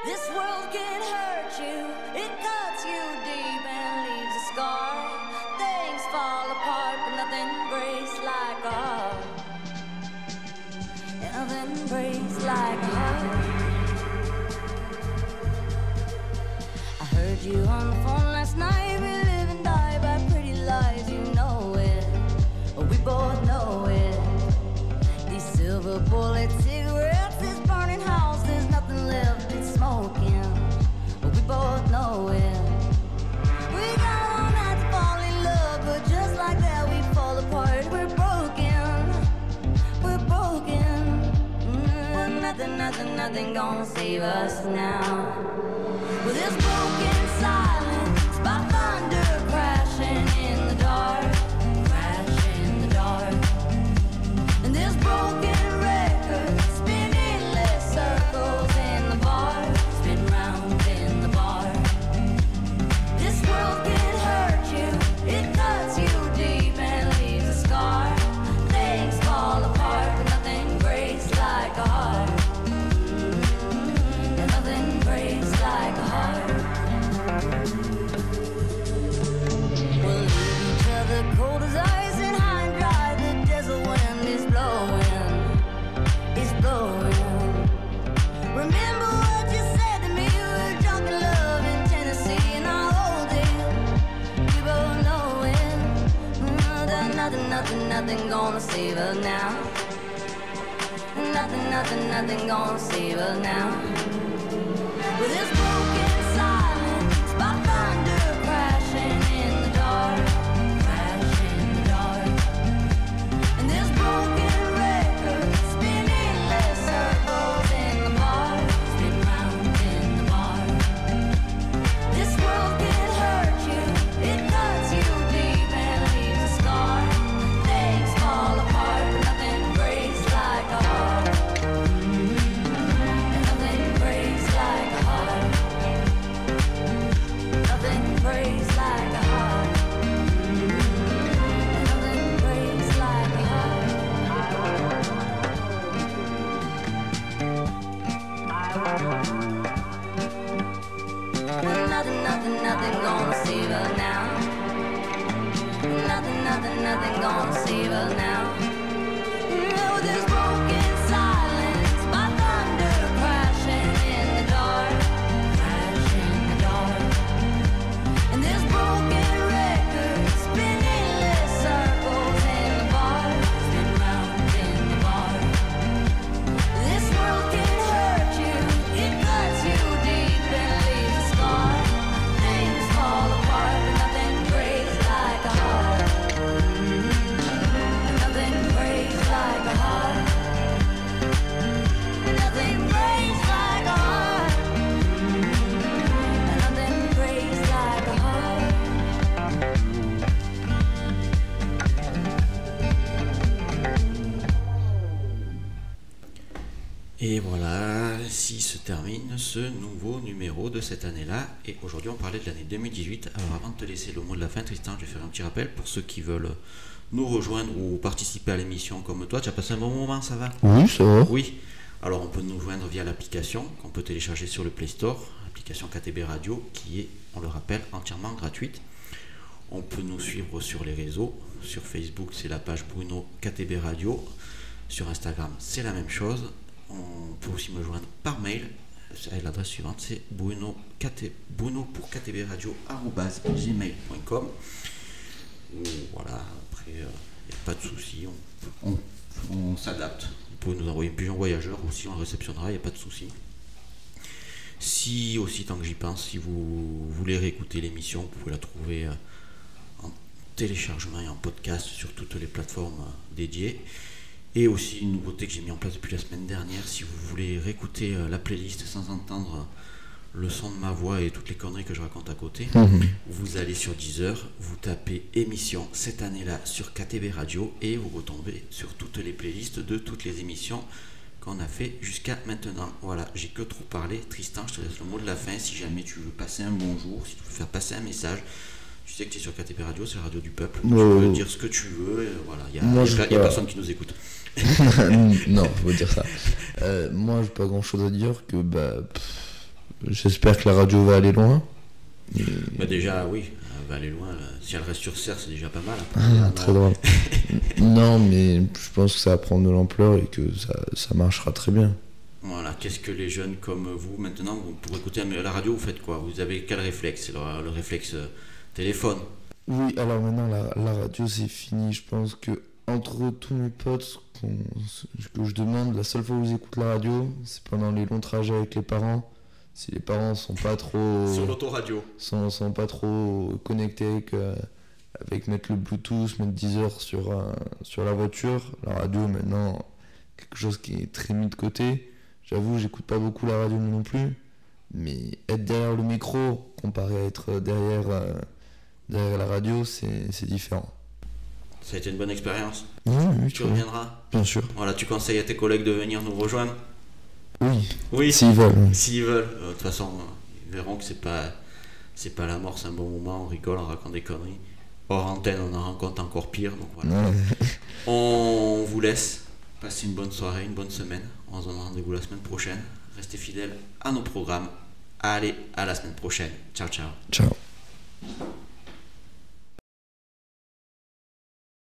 Speaker 3: This world can hurt you, it cuts you deep and leaves a scar. Things fall apart, but nothing breaks like a heart. And nothing breaks like a heart. I heard you on the phone last night. We live and die by pretty lies, you know it. We both know it. These silver bullet cigarettes, this burning house, there's nothing left, it's smoking. We both know it. We got all night to fall in love, but just like that we fall apart. We're broken, we're broken. Nothing gonna save us now. With this broken silence, by thunder crashing in the dark, crashing in the dark. And this broken record spinning less circles in the bar, spin round in the bar. This world can hurt you, it cuts you deep and leaves a scar. Things fall apart, but nothing breaks like a heart. And nothing breaks like a heart. We'll leave each other cold as ice and high and dry. The desert wind is blowing, it's blowing. Remember what you said to me, we were drunk in love in Tennessee, and I hold it, we both know it. Nothing gonna save us now. Nothing gonna save us now. With this broken silence, by thunder crashing in the dark, crashing in the dark. And this broken record spinning less circles in the bar, spin round in the bar. This world can hurt you, it cuts you deep and leaves a scar. Things fall apart, but nothing breaks like a heart. And nothing breaks like a heart. Nothing breaks like a heart. And nothing breaks like a heart. Nothing gonna save us now. Nothing gonna save us now. With this broken silence, by thunder crashing in the dark, crashing in the dark. And this broken record spinning less circles in the bar, spin round in the bar. This world can hurt you, it cuts you deep and leaves a scar. Things fall apart, but nothing breaks like a heart. Nothing breaks like a heart. Nothing breaks like a heart. Nothing breaks like a heart.
Speaker 1: Et voilà, ainsi se termine ce nouveau numéro de cette année-là. Et aujourd'hui, on parlait de l'année 2018. Alors, avant de te laisser le mot de la fin, Tristan, je vais faire un petit rappel pour ceux qui veulent nous rejoindre ou participer à l'émission comme toi. Tu as passé un bon moment, ça va?
Speaker 2: Oui, ça va.
Speaker 1: Oui. Alors, on peut nous joindre via l'application qu'on peut télécharger sur le Play Store, l'application KTB Radio, qui est, on le rappelle, entièrement gratuite. On peut nous suivre sur les réseaux. Sur Facebook, c'est la page Bruno KTB Radio. Sur Instagram, c'est la même chose. On peut aussi me joindre par mail. L'adresse suivante, c'est bruno pour ktbradio@gmail.com. Voilà, après, il n'y a pas de souci. On s'adapte. Vous pouvez nous envoyer une pigeon voyageur aussi, on le réceptionnera, il n'y a pas de souci. Si aussi, tant que j'y pense, si vous voulez réécouter l'émission, vous pouvez la trouver en téléchargement et en podcast sur toutes les plateformes dédiées. Et aussi une nouveauté que j'ai mis en place depuis la semaine dernière, si vous voulez réécouter la playlist sans entendre le son de ma voix et toutes les conneries que je raconte à côté, vous allez sur Deezer, vous tapez émission cette année-là sur KTB Radio et vous retombez sur toutes les playlists de toutes les émissions qu'on a fait jusqu'à maintenant. Voilà, j'ai que trop parlé. Tristan, je te laisse le mot de la fin. Si jamais tu veux passer un bonjour, si tu veux faire passer un message, tu sais que tu es sur KTP Radio, c'est la radio du peuple. Tu peux dire ce que tu veux. Voilà, il y a personne qui nous écoute.
Speaker 2: Non, faut dire ça. Moi, j'ai pas grand chose à dire que j'espère que la radio va aller loin.
Speaker 1: Bah déjà, oui, elle va aller loin. Si elle reste sur Serre, c'est déjà pas mal.
Speaker 2: Très drôle. Non, mais je pense que ça va prendre de l'ampleur et que ça marchera très bien.
Speaker 1: Voilà, qu'est-ce que les jeunes comme vous, maintenant, pour écouter la radio, vous faites quoi? Vous avez quel réflexe? C'est le réflexe téléphone?
Speaker 2: Oui, alors maintenant, la radio, c'est fini. Je pense que entre tous mes potes que je demande, la seule fois où ils écoutent la radio, c'est pendant les longs trajets avec les parents. Si les parents sont pas trop
Speaker 1: sur l'autoradio,
Speaker 2: sont pas trop connectés avec mettre le Bluetooth, mettre 10 heures sur la voiture, la radio maintenant quelque chose qui est très mis de côté. J'avoue, j'écoute pas beaucoup la radio non plus, mais être derrière le micro comparé à être derrière la radio, c'est différent.
Speaker 1: Ça a été une bonne expérience.
Speaker 2: Oui,
Speaker 1: tu reviendras.
Speaker 2: Bien sûr.
Speaker 1: Voilà, tu conseilles à tes collègues de venir nous rejoindre?
Speaker 2: Oui. S'ils veulent. Oui.
Speaker 1: S'ils veulent. De toute façon, ils verront que c'est pas la mort, c'est un bon moment, on rigole, on raconte des conneries. Hors antenne, on en rencontre encore pire. Donc voilà. On vous laisse. Passez une bonne soirée, une bonne semaine. On se donne rendez-vous la semaine prochaine. Restez fidèles à nos programmes. Allez, à la semaine prochaine. Ciao, ciao.
Speaker 2: Ciao.